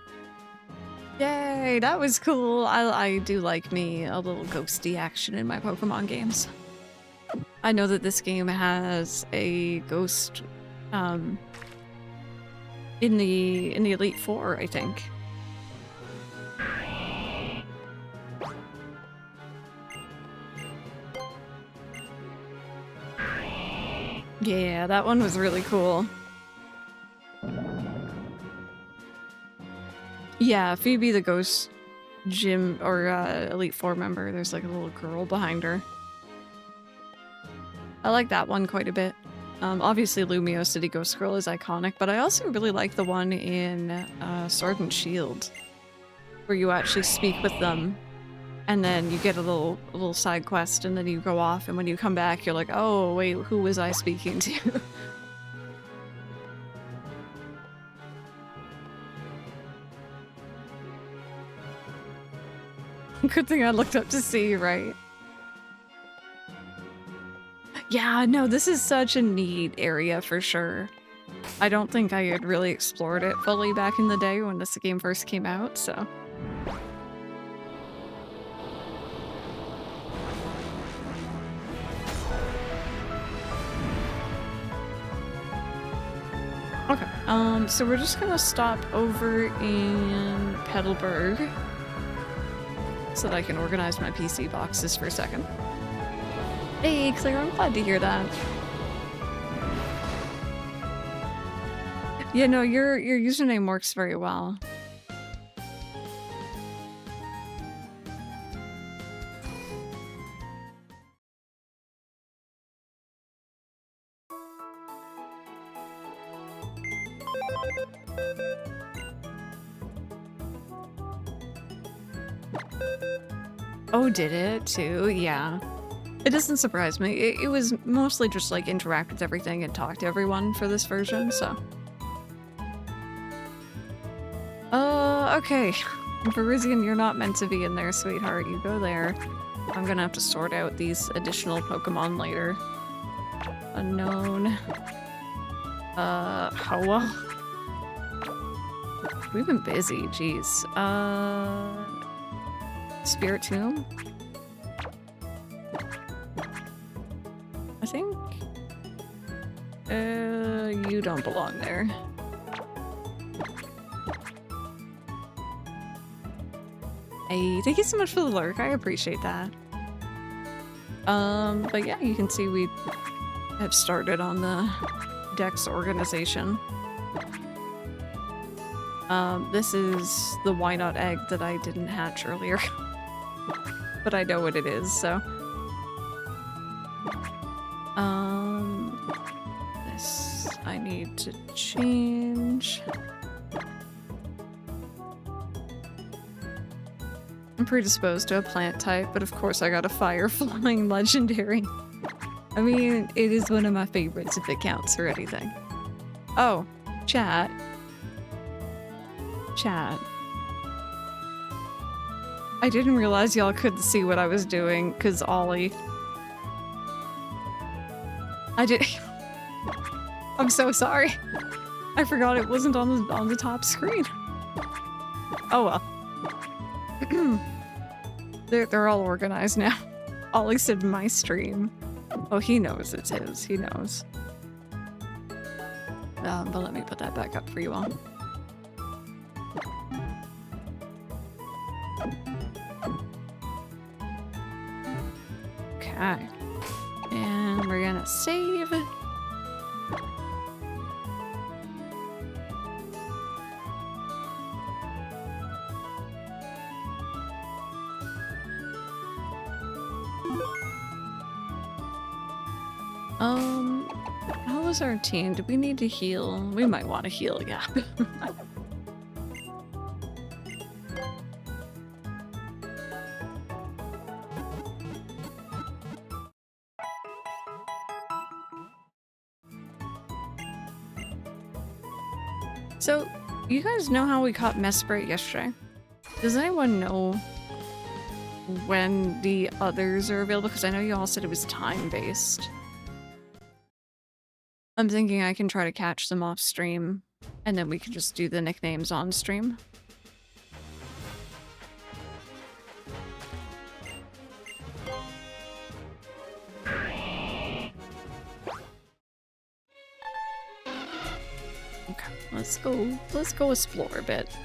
Yay, that was cool. I do like me a little ghosty action in my Pokemon games. I know that this game has a ghost in the Elite Four, I think. Yeah, that one was really cool. Yeah, Phoebe the Ghost Gym or Elite Four member, there's like a little girl behind her. I like that one quite a bit. Obviously Lumio City Ghost Girl is iconic, but I also really like the one in Sword and Shield, where you actually speak with them, and then you get a little side quest, and then you go off, and when you come back, you're like, oh wait, who was I speaking to? Good thing I looked up to see, right? Yeah, no, this is such a neat area for sure. I don't think I had really explored it fully back in the day when this game first came out, so. Okay, so we're just gonna stop over in Petalburg so that I can organize my PC boxes for a second. Hey, Claire, I'm glad to hear that. Yeah, no, your username works very well. Oh, did it too? Yeah. It doesn't surprise me. It was mostly just like interact with everything and talk to everyone for this version, so. Okay. Virizion, you're not meant to be in there, sweetheart. You go there. I'm gonna have to sort out these additional Pokemon later. Unknown. How we've been busy, jeez. Spirit Tomb? I think... you don't belong there. Hey, thank you so much for the lurk, I appreciate that. But yeah, you can see we have started on the Dex organization. This is the why not egg that I didn't hatch earlier. But I know what it is, so. This I need to change. I'm predisposed to a plant type, but of course I got a fire-flying legendary. I mean, it is one of my favorites if it counts for anything. Oh, chat. Chat. I didn't realize y'all couldn't see what I was doing, cause Ollie. I did. I'm so sorry. I forgot it wasn't on the top screen. Oh well. They're all organized now. Ollie said my stream. Oh, he knows it's his. He knows. But let me put that back up for you all. Okay. And we're gonna save. How was our team? Do we need to heal? We might want to heal, yeah. So, you guys know how we caught Mesprit yesterday? Does anyone know when the others are available? Because I know you all said it was time-based. I'm thinking I can try to catch them off stream, and then we can just do the nicknames on stream. Okay, let's go explore a bit.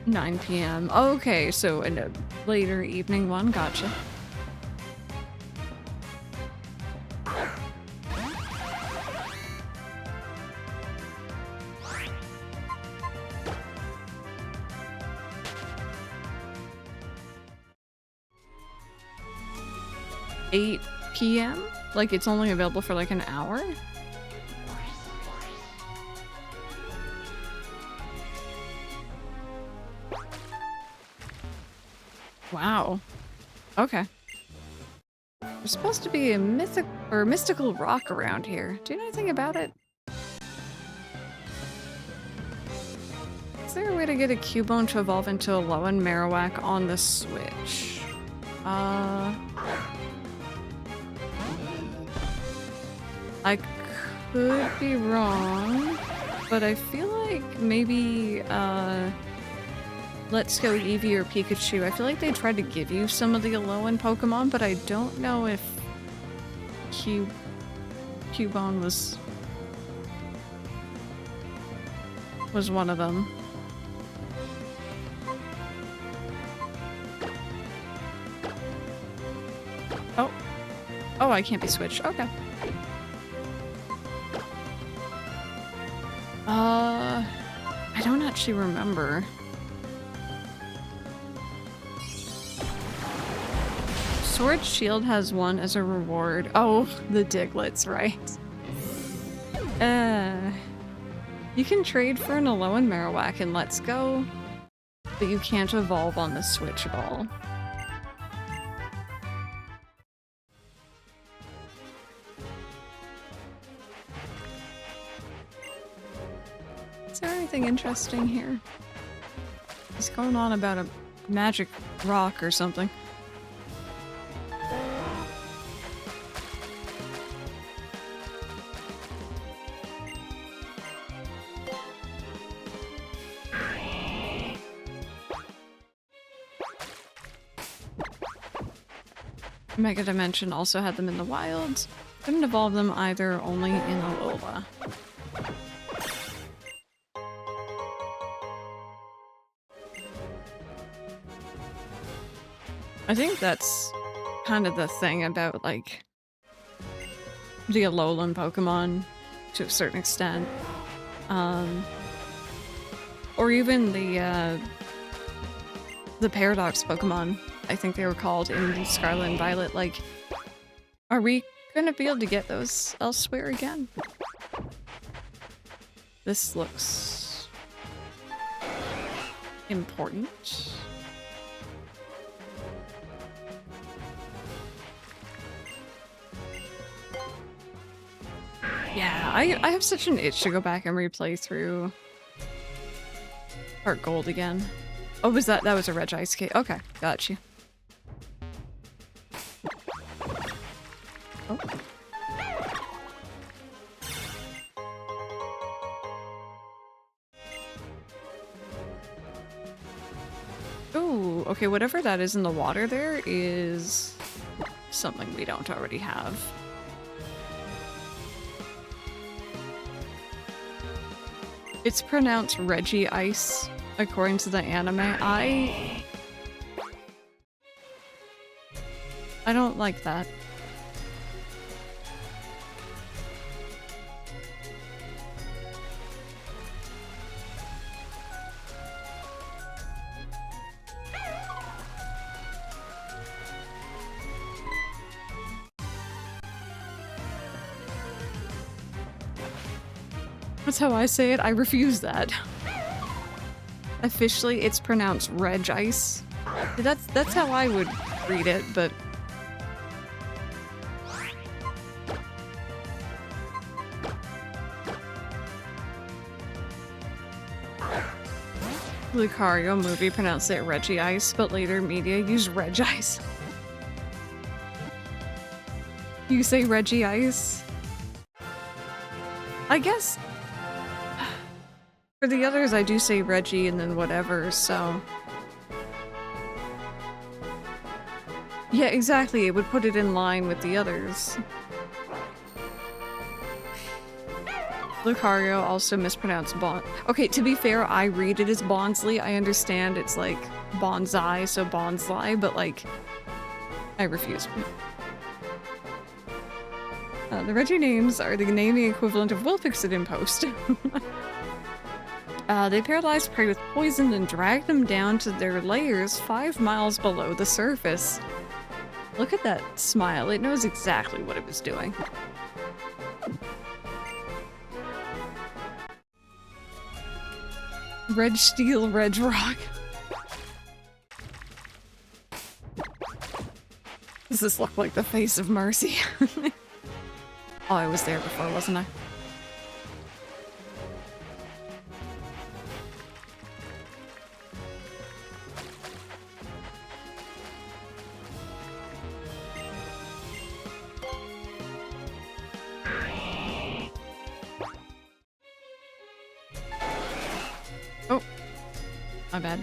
$9 p.m. Okay, so in a later evening one, gotcha. $8 p.m.? Like it's only available for like an hour? Wow. Okay. There's supposed to be a mystical rock around here. Do you know anything about it? Is there a way to get a Cubone to evolve into a Hoenn Marowak on the Switch? I could be wrong, but I feel like maybe, Let's Go Eevee or Pikachu. I feel like they tried to give you some of the Alolan Pokemon, but I don't know if Cubone was one of them. Oh. Oh, I can't be switched. Okay. I don't actually remember. Sword Shield has one as a reward. Oh, the Diglets, right. You can trade for an Alolan Marowak in Let's Go, but you can't evolve on the Switch Ball. Is there anything interesting here? What's going on about a magic rock or something? Mega Dimension also had them in the wilds. Couldn't evolve them either, only in Alola. I think that's kind of the thing about, like, the Alolan Pokemon, to a certain extent. Or even the Paradox Pokemon, I think they were called in Scarlet and Violet. Like, are we gonna be able to get those elsewhere again? This looks important. Yeah, I have such an itch to go back and replay through Heart Gold again. Oh, that was a Regice case? Okay, got you. Oh. Oh, okay, whatever that is in the water there is something we don't already have. It's pronounced Reggie Ice, according to the anime. I don't like that. That's how I say it. I refuse that. Officially, it's pronounced Reg Ice. That's how I would read it, but Lucario movie pronounced it Reggie Ice, but later media used Reg Ice. You say Reggie Ice? I guess for the others I do say Reggie and then whatever, so yeah, exactly, it would put it in line with the others. Lucario also mispronounced Bon. Okay, to be fair, I read it as Bonsley. I understand it's like bonsai, so Bonsly, but like, I refuse. The Reggie names are the naming equivalent of "we'll fix it in post." They paralyze prey with poison and drag them down to their layers 5 miles below the surface. Look at that smile. It knows exactly what it was doing. Reg Steel, Reg Rock. Does this look like the face of Mercy? Oh, I was there before, wasn't I? Oh, my bad.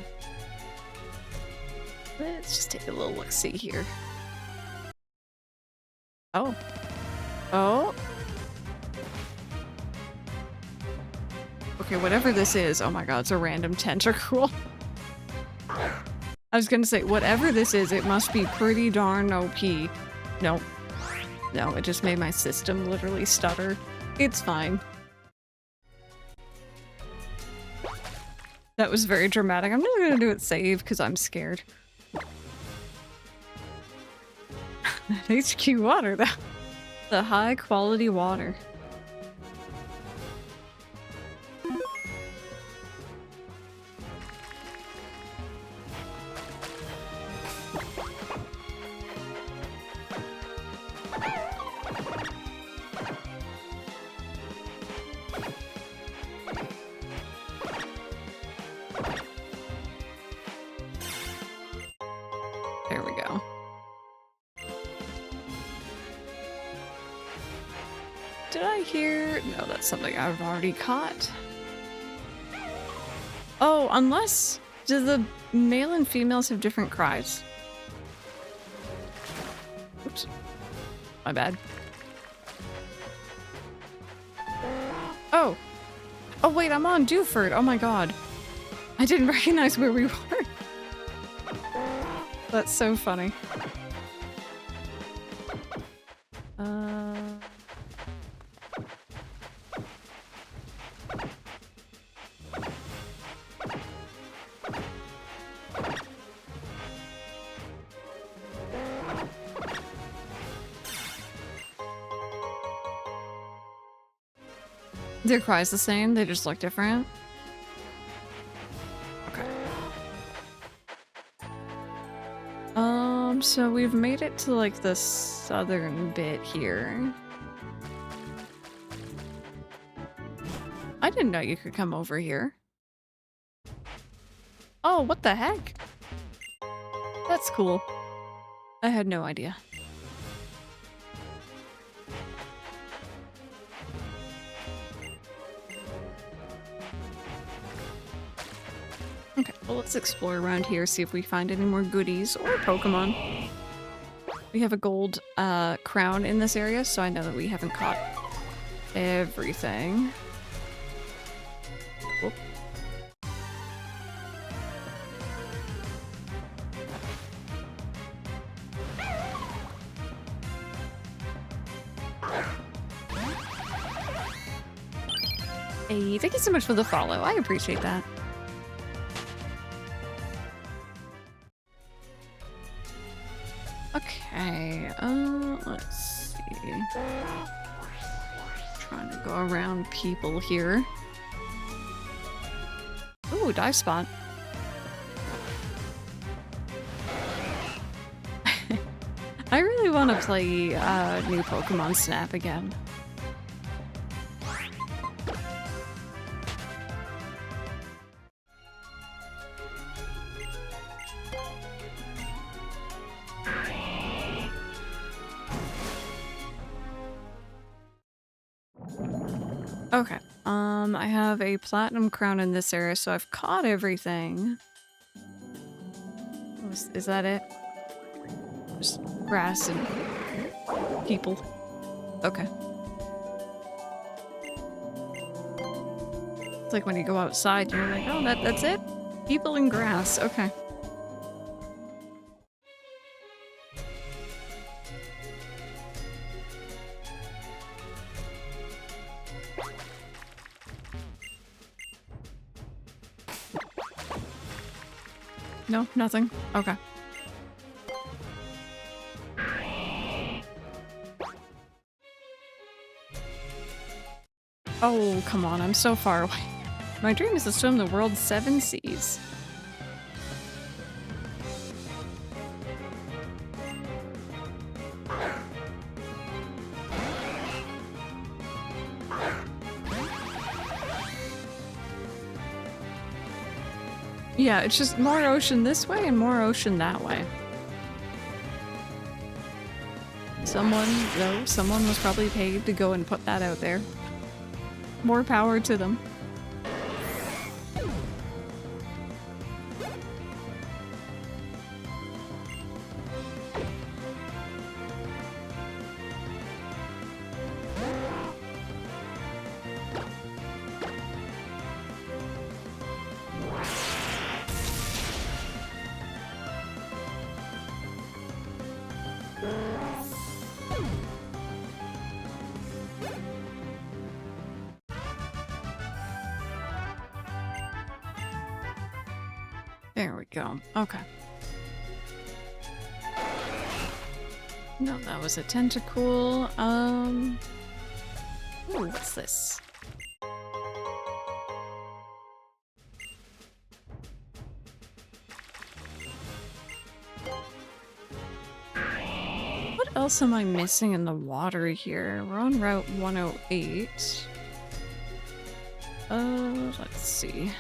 Let's just take a little look-see here. Oh. Oh. Okay, whatever this is, oh my god, it's a random tentacle. I was gonna say, whatever this is, it must be pretty darn OP. Nope. No, it just made my system literally stutter. It's fine. That was very dramatic. I'm not gonna do it save because I'm scared. HQ water, though. The high quality water. There we go. Did I hear? No, that's something I've already caught. Oh, unless... Do the male and females have different cries? Oops. My bad. Oh! Oh wait, I'm on Dewford! Oh my god. I didn't recognize where we were. That's so funny. Their cries the same, they just look different. Okay. So we've made it to like the southern bit here. I didn't know you could come over here. Oh, what the heck? That's cool. I had no idea. Okay, well, let's explore around here, see if we find any more goodies or Pokemon. We have a gold crown in this area, so I know that we haven't caught everything. Whoop. Hey, thank you so much for the follow. I appreciate that. Okay, let's see. Trying to go around people here. Ooh, dive spot. I really want to play new Pokemon Snap again. Okay, I have a platinum crown in this area, so I've caught everything. Is that it? Just grass and people. Okay. It's like when you go outside, you're like, oh, that's it? People and grass, okay. No, nothing. Okay. Oh, come on, I'm so far away. My dream is to swim the world's 7 seas. Yeah, it's just more ocean this way and more ocean that way. Someone was probably paid to go and put that out there. More power to them. There we go. Okay. No, that was a tentacle. Ooh, what's this? What else am I missing in the water here? We're on Route 108. Let's see.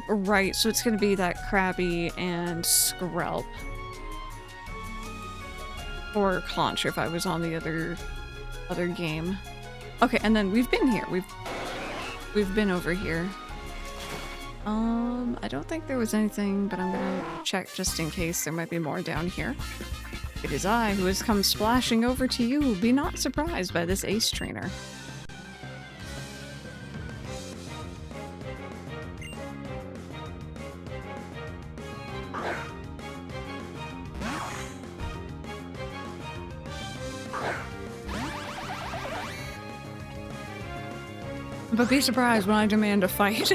Right, so it's gonna be that Krabby and Skrelp. Or Conch if I was on the other game. Okay, and then we've been here. We've been over here. I don't think there was anything, but I'm gonna check just in case there might be more down here. It is I who has come splashing over to you. Be not surprised by this ace trainer. But be surprised when I demand a fight.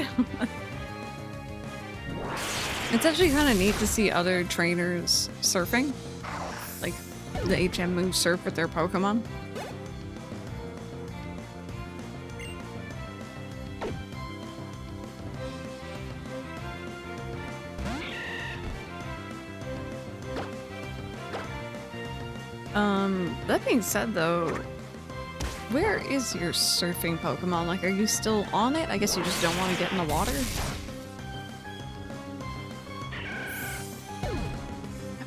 It's actually kind of neat to see other trainers surfing. Like, the HM moves surf with their Pokemon. That being said though, where is your surfing Pokemon? Like, are you still on it? I guess you just don't want to get in the water?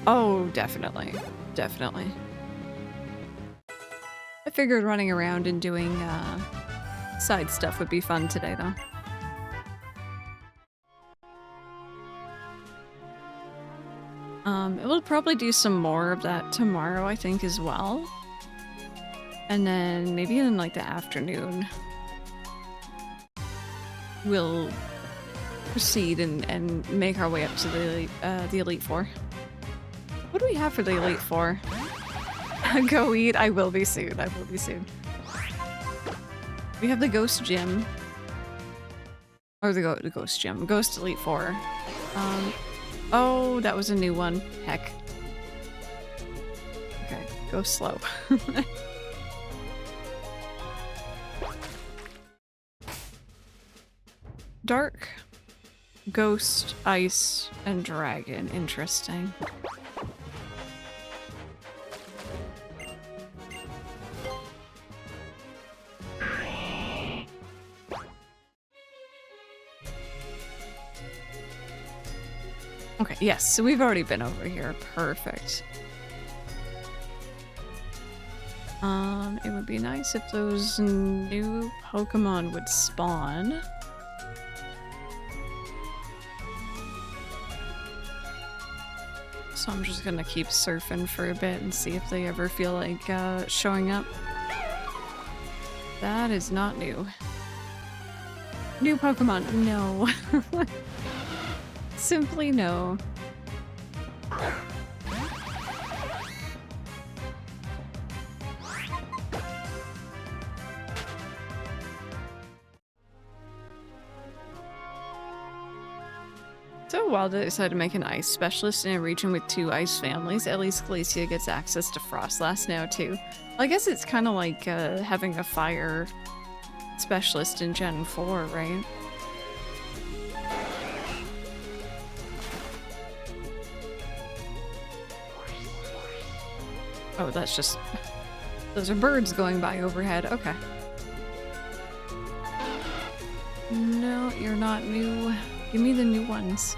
Oh, definitely. Definitely. I figured running around and doing side stuff would be fun today, though. We'll probably do some more of that tomorrow, I think, as well. And then maybe in like the afternoon, we'll proceed and make our way up to the Elite Four. What do we have for the Elite Four? Go eat. I will be soon. I will be soon. We have the Ghost Gym. Or the Ghost Gym. Ghost Elite Four. Oh, that was a new one. Heck. Okay, go slow. Dark, Ghost, Ice, and Dragon. Interesting. Okay, yes, so we've already been over here. Perfect. It would be nice if those new Pokemon would spawn. So I'm just gonna keep surfing for a bit and see if they ever feel like showing up. That is not new. New Pokemon, no. Simply no. So while they decided to make an ice specialist in a region with 2 ice families, at least Glacia gets access to Frostlass now too. I guess it's kind of like having a fire specialist in Gen 4, right? Oh, that's just... those are birds going by overhead. Okay. No, you're not new. Give me the new ones.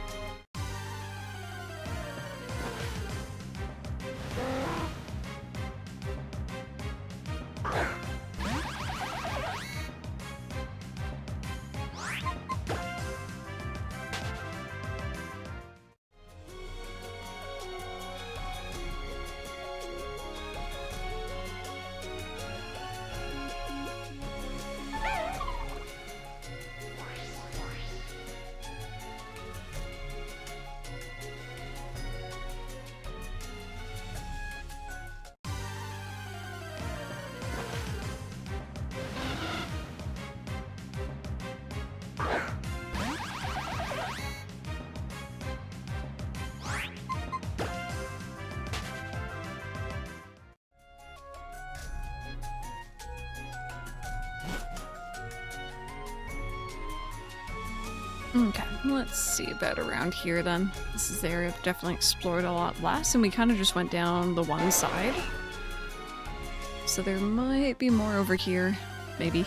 Okay, let's see about around here then. This is the area I've definitely explored a lot less, and we kind of just went down the one side. So there might be more over here, maybe.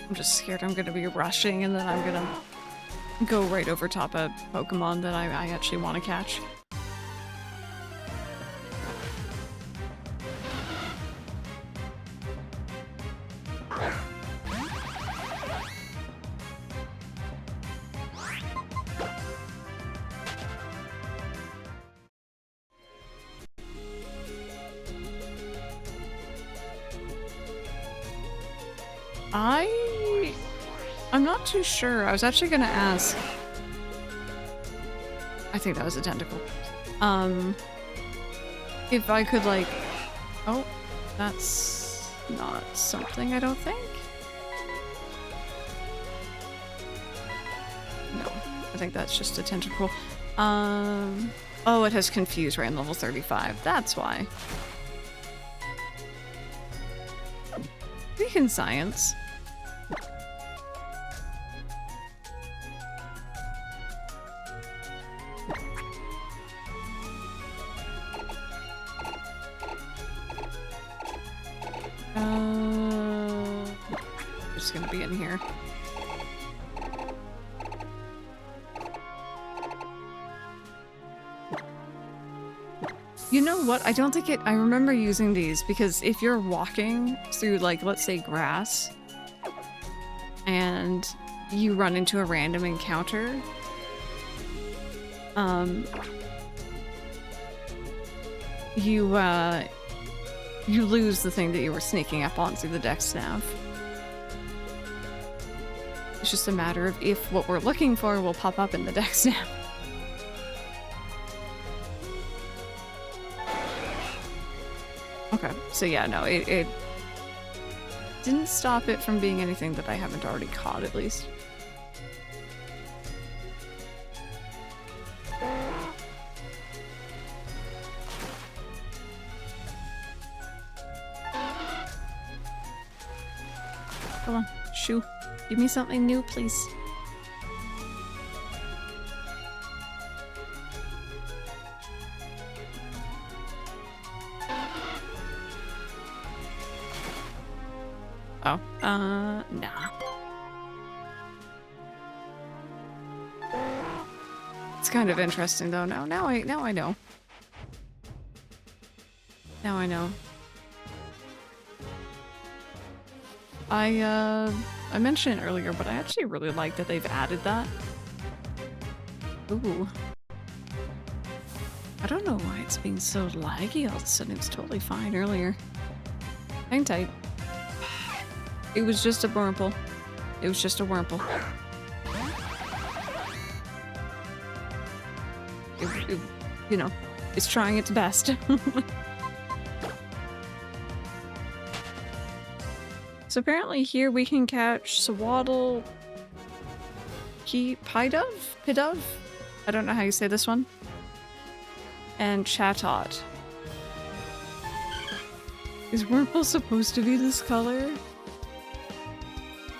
I'm just scared I'm gonna be rushing and then I'm gonna go right over top of Pokemon that I actually want to catch. I'm not too sure. I was actually gonna ask. I think that was a tentacle. If I could like... Oh, that's not something I don't think. No, I think that's just a tentacle. Oh, it has confused right in level 35. That's why. We can science. is going to be in here. You know what? I don't think it... I remember using these because if you're walking through, like, let's say grass, and you run into a random encounter, you lose the thing that you were sneaking up on through the Dex nav. It's just a matter of if what we're looking for will pop up in the Dex nav. Okay, so yeah, no, it didn't stop it from being anything that I haven't already caught, at least. Come on, shoo. Give me something new, please. Oh, nah. It's kind of interesting though. Now I know. Now I know. I mentioned it earlier, but I actually really like that they've added that. Ooh. I don't know why it's being so laggy all of a sudden. It was totally fine earlier. Hang tight. It was just a Wurmple. It was just a Wurmple. You know, it's trying its best. So apparently here we can catch Swaddle... Pidove? I don't know how you say this one. And Chatot. Is Wurmple supposed to be this color?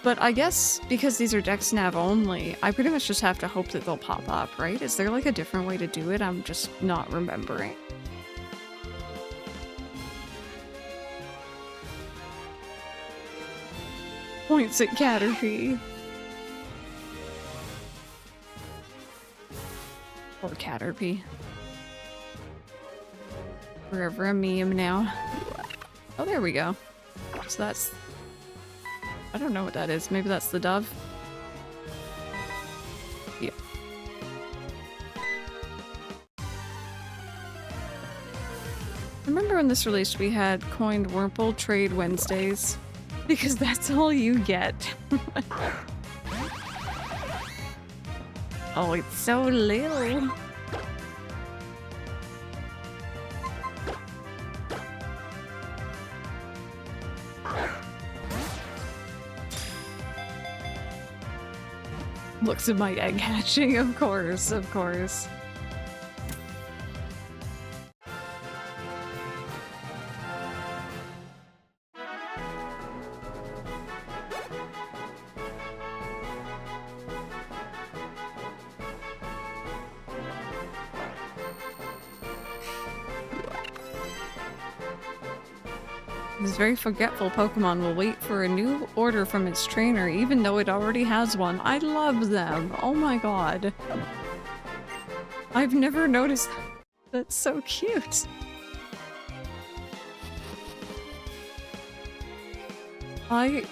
But I guess because these are Dex nav only, I pretty much just have to hope that they'll pop up, right? Is there like a different way to do it? I'm just not remembering. Points at Caterpie. Or Caterpie. Forever a meme now. Oh, there we go. So that's... I don't know what that is. Maybe that's the dove? Yeah. Remember when this released we had coined Wurmple Trade Wednesdays? Because that's all you get. Oh, it's so little. Looks at my egg hatching, of course, of course. This very forgetful Pokemon will wait for a new order from its trainer even though it already has one. I love them. Oh my god. I've never noticed that. That's so cute. I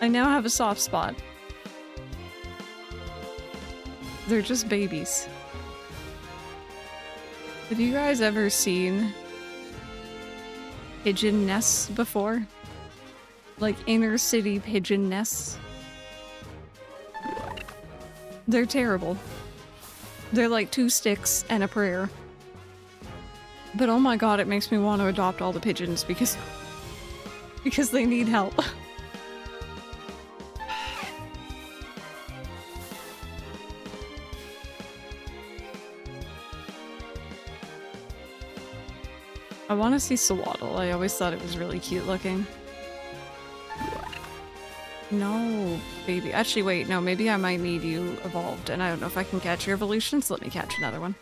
now have a soft spot. They're just babies. Have you guys ever seen pigeon nests before? Like inner city pigeon nests? They're terrible. They're like 2 sticks and a prayer. But oh my god, it makes me want to adopt all the pigeons because they need help. I want to see Swaddle. I always thought it was really cute looking. No, baby. Actually, wait. No, maybe I might need you evolved, and I don't know if I can catch your evolution, so let me catch another one.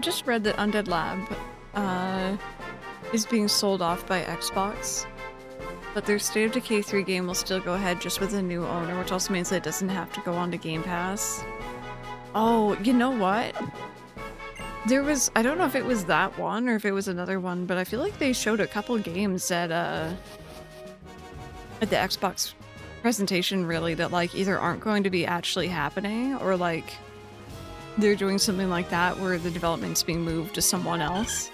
just read that Undead Lab is being sold off by Xbox, but their State of Decay 3 game will still go ahead just with a new owner, which also means that it doesn't have to go on to Game Pass. Oh, you know what? There was, I don't know if it was that one or if it was another one, but I feel like they showed a couple games at the Xbox presentation, really, that like either aren't going to be actually happening or like they're doing something like that where the development's being moved to someone else.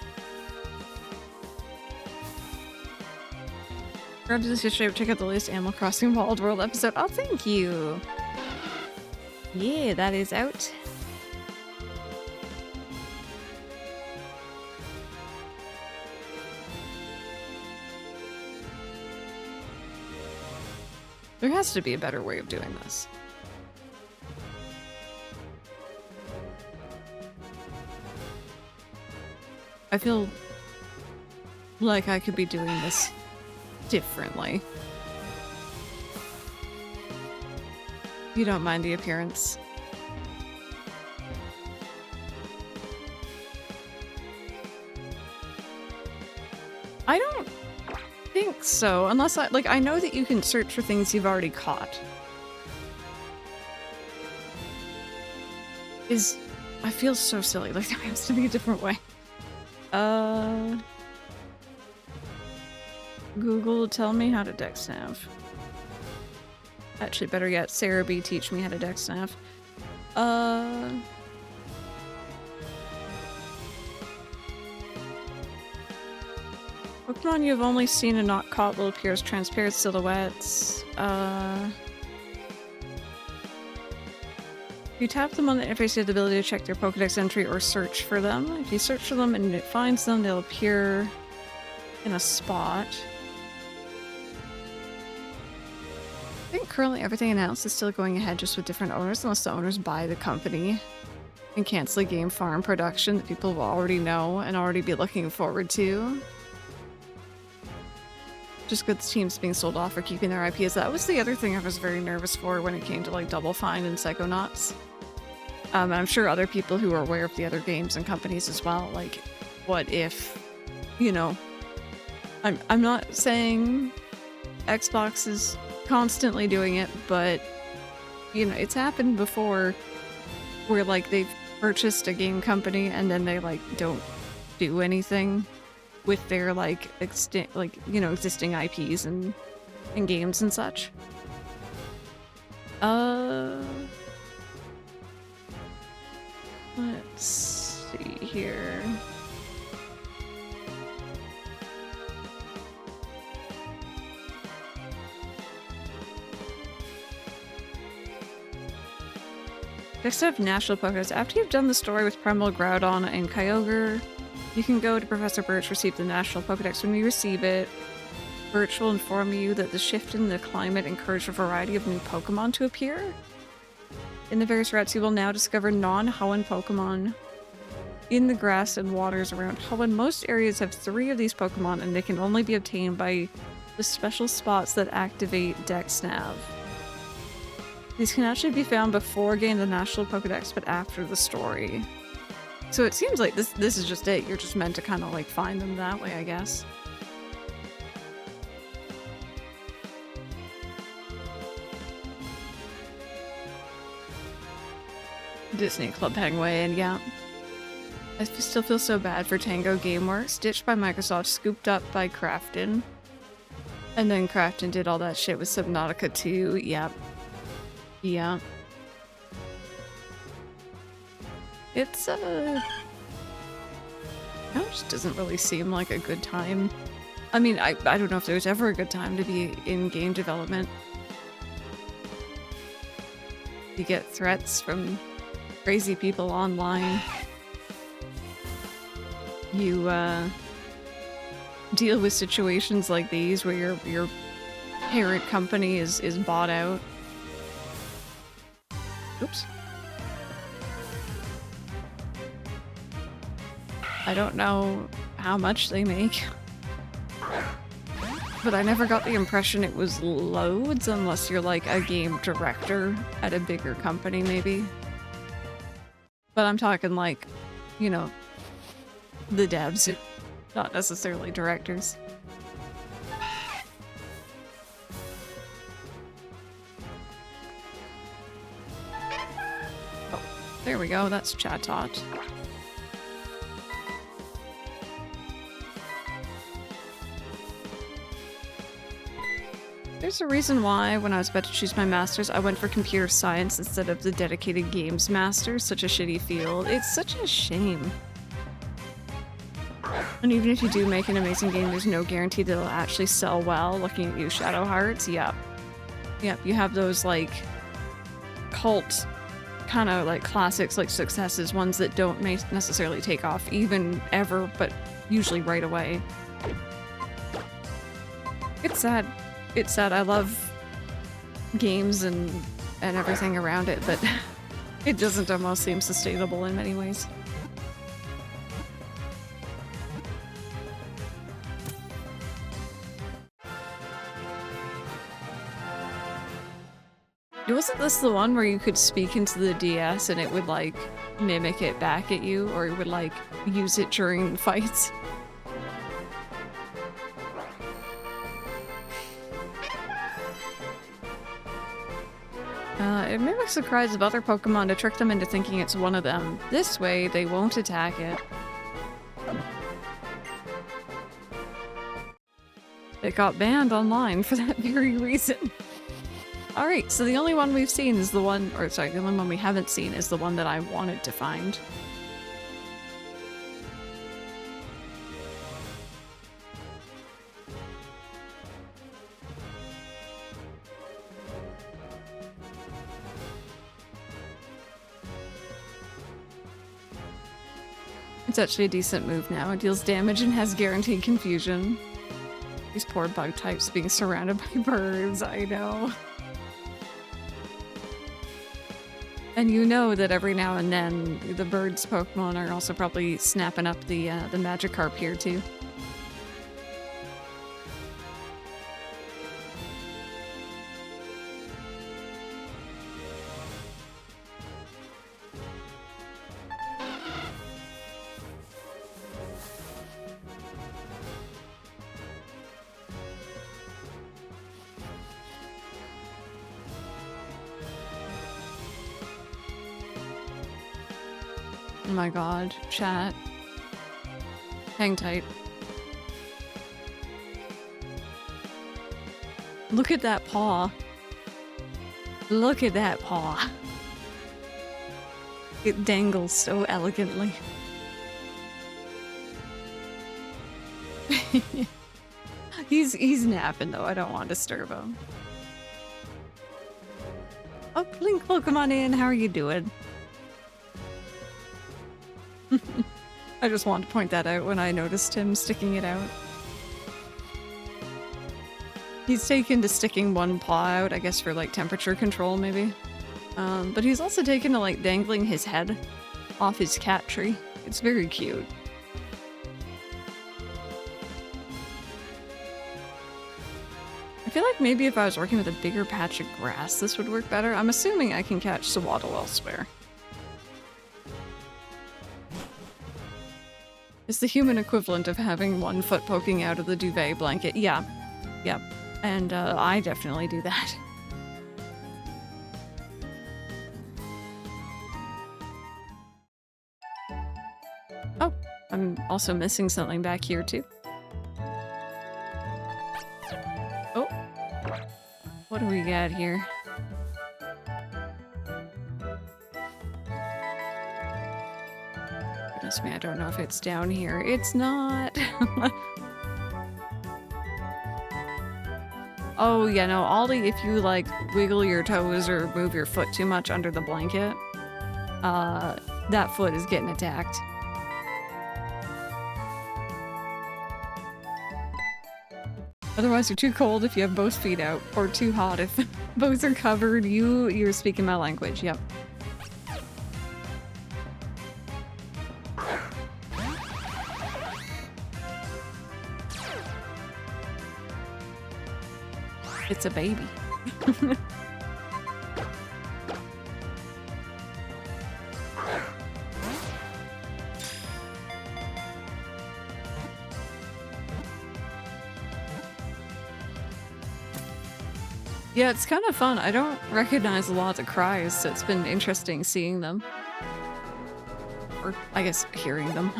Grab this yesterday, check out the latest Animal Crossing Wild World episode. Oh, thank you! Yeah, that is out. There has to be a better way of doing this. I feel like I could be doing this differently. You don't mind the appearance. I don't think so, unless I know that you can search for things you've already caught. I feel so silly, like there has to be a different way. Google, tell me how to dex nav. Actually, better yet, Sarah B, teach me how to dex nav. Pokemon you've only seen and not caught will appear as transparent silhouettes. If you tap them on the interface, you have the ability to check their Pokédex entry or search for them. If you search for them and it finds them, they'll appear in a spot. I think currently everything announced is still going ahead just with different owners, unless the owners buy the company and cancel a game farm production that people will already know and already be looking forward to. Just good teams being sold off or keeping their IPs. That was the other thing I was very nervous for when it came to like Double Fine and Psychonauts. And I'm sure other people who are aware of the other games and companies as well. Like, what if, you know, I'm not saying Xbox is constantly doing it, but you know, it's happened before where like they've purchased a game company and then they like don't do anything with their like existing IPs and games and such. Let's see here. Next up, National Pokédex. After you've done the story with Primal, Groudon, and Kyogre, you can go to Professor Birch, receive the National Pokédex. When you receive it, Birch will inform you that the shift in the climate encouraged a variety of new Pokemon to appear. In the various routes, you will now discover non-Hoenn Pokemon in the grass and waters around Hoenn. Most areas have 3 of these Pokemon, and they can only be obtained by the special spots that activate Dex Nav. These can actually be found before getting the National Pokédex, but after the story. So it seems like this is just it. You're just meant to kind of like find them that way, I guess. Disney Club Penguin, yeah. I still feel so bad for Tango Gameworks. Ditched by Microsoft, scooped up by Krafton. And then Krafton did all that shit with Subnautica 2. Yep. Yeah. It's, now it just doesn't really seem like a good time. I mean, I don't know if there's ever a good time to be in game development. You get threats from crazy people online. You, deal with situations like these where your parent company is bought out. Oops. I don't know how much they make, but I never got the impression it was loads unless you're like a game director at a bigger company maybe. But I'm talking like, you know, the devs, not necessarily directors. Oh, there we go, that's Chatot. There's a reason why, when I was about to choose my masters, I went for computer science instead of the dedicated games master. Such a shitty field. It's such a shame. And even if you do make an amazing game, there's no guarantee that it'll actually sell well. Looking at you, Shadow Hearts. Yep. Yep, you have those, like, cult kind of, like, classics, like, successes, ones that don't necessarily take off even ever, but usually right away. It's sad. It's sad. I love games and everything around it, but it doesn't almost seem sustainable in many ways. Wasn't this the one where you could speak into the DS and it would, like, mimic it back at you, or it would, like, use it during fights? It mimics the cries of other Pokemon to trick them into thinking it's one of them. This way, they won't attack it. It got banned online for that very reason. Alright, so the only one we've seen is the one, or sorry, the only one we haven't seen is the one that I wanted to find. It's actually a decent move now. It deals damage and has guaranteed confusion. These poor bug types being surrounded by birds, I know. And you know that every now and then the birds Pokemon are also probably snapping up the Magikarp here too. Oh my god, chat. Hang tight. Look at that paw. Look at that paw. It dangles so elegantly. He's napping though, I don't want to disturb him. Oh, Link, Pokemon in, how are you doing? I just wanted to point that out when I noticed him sticking it out. He's taken to sticking one paw out, I guess for like temperature control maybe. But he's also taken to like dangling his head off his cat tree. It's very cute. I feel like maybe if I was working with a bigger patch of grass, this would work better. I'm assuming I can catch Sawaddle elsewhere. It's the human equivalent of having one foot poking out of the duvet blanket. Yeah. Yep. And I definitely do that. Oh, I'm also missing something back here too. Oh. What do we got here? Goodness me, I don't know if it's down here. It's not. Oh, yeah, no, Ollie, if you, like, wiggle your toes or move your foot too much under the blanket, that foot is getting attacked. Otherwise, you're too cold if you have both feet out, or too hot if both are covered. You're speaking my language, yep. It's a baby. Yeah, it's kind of fun. I don't recognize a lot of the cries, so it's been interesting seeing them. Or, I guess, hearing them.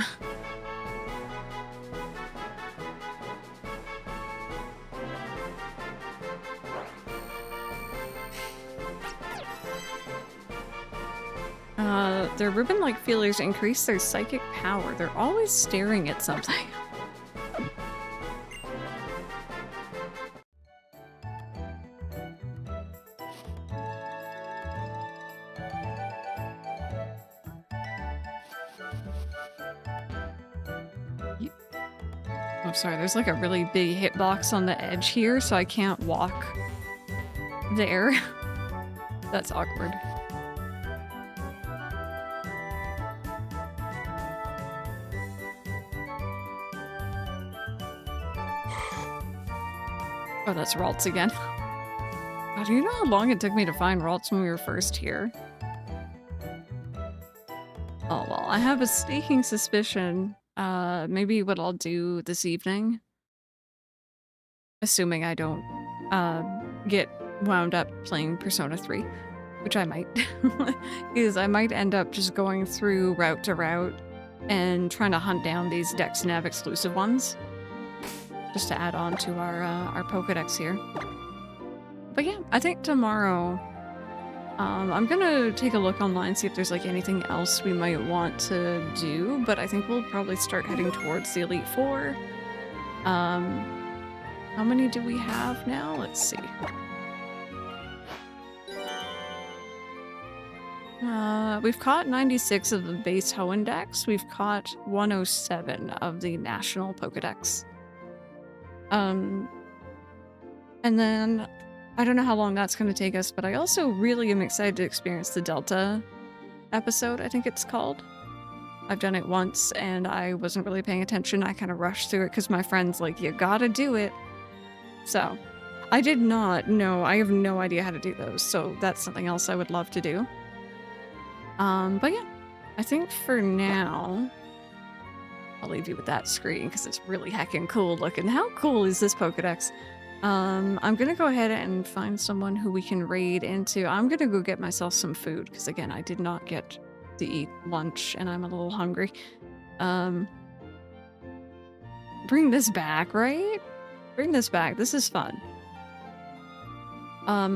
Their ribbon-like feelers increase their psychic power. They're always staring at something. I'm sorry, there's like a really big hitbox on the edge here, so I can't walk there. That's awkward. Oh, that's Ralts again. God, do you know how long it took me to find Ralts when we were first here? Oh, well, I have a sneaking suspicion. Maybe what I'll do this evening, assuming I don't, get wound up playing Persona 3, which I might, is I might end up just going through route to route and trying to hunt down these Dex Nav exclusive ones. Just to add on to our Pokédex here. But yeah, I think tomorrow, I'm gonna take a look online, see if there's like anything else we might want to do, but I think we'll probably start heading towards the Elite Four. How many do we have now? Let's see. We've caught 96 of the base Hoenn Dex. We've caught 107 of the National Pokédex. And then I don't know how long that's going to take us, but I also really am excited to experience the Delta episode, I think it's called. I've done it once and I wasn't really paying attention. I kind of rushed through it because my friend's like, you gotta do it. So I did not know. I have no idea how to do those. So that's something else I would love to do. But yeah, I think for now, I'll leave you with that screen because it's really heckin' cool looking. How cool is this Pokédex? I'm gonna go ahead and find someone who we can raid into. I'm gonna go get myself some food because again, I did not get to eat lunch and I'm a little hungry. Bring this back, right? Bring this back. This is fun.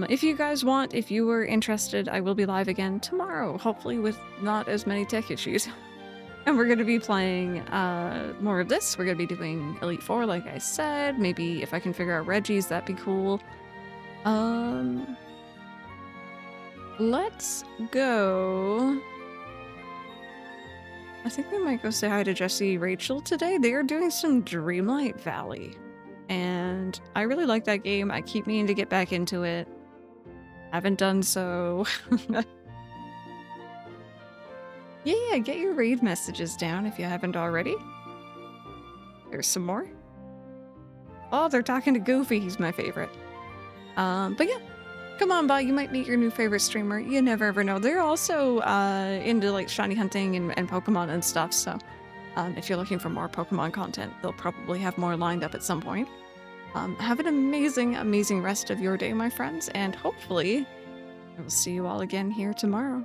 If you guys want, if you were interested, I will be live again tomorrow, hopefully with not as many tech issues. And we're going to be playing more of this. We're going to be doing Elite Four, like I said. Maybe if I can figure out Reggie's, that'd be cool. Let's go. I think we might go say hi to Jesse Rachel today. They are doing some Dreamlight Valley. And I really like that game. I keep meaning to get back into it. Haven't done so. Yeah, get your raid messages down if you haven't already. There's some more. Oh, they're talking to Goofy. He's my favorite. But yeah, come on by. You might meet your new favorite streamer. You never ever know. They're also into like shiny hunting and Pokemon and stuff. So if you're looking for more Pokemon content, they'll probably have more lined up at some point. Have an amazing, amazing rest of your day, my friends. And hopefully I will see you all again here tomorrow.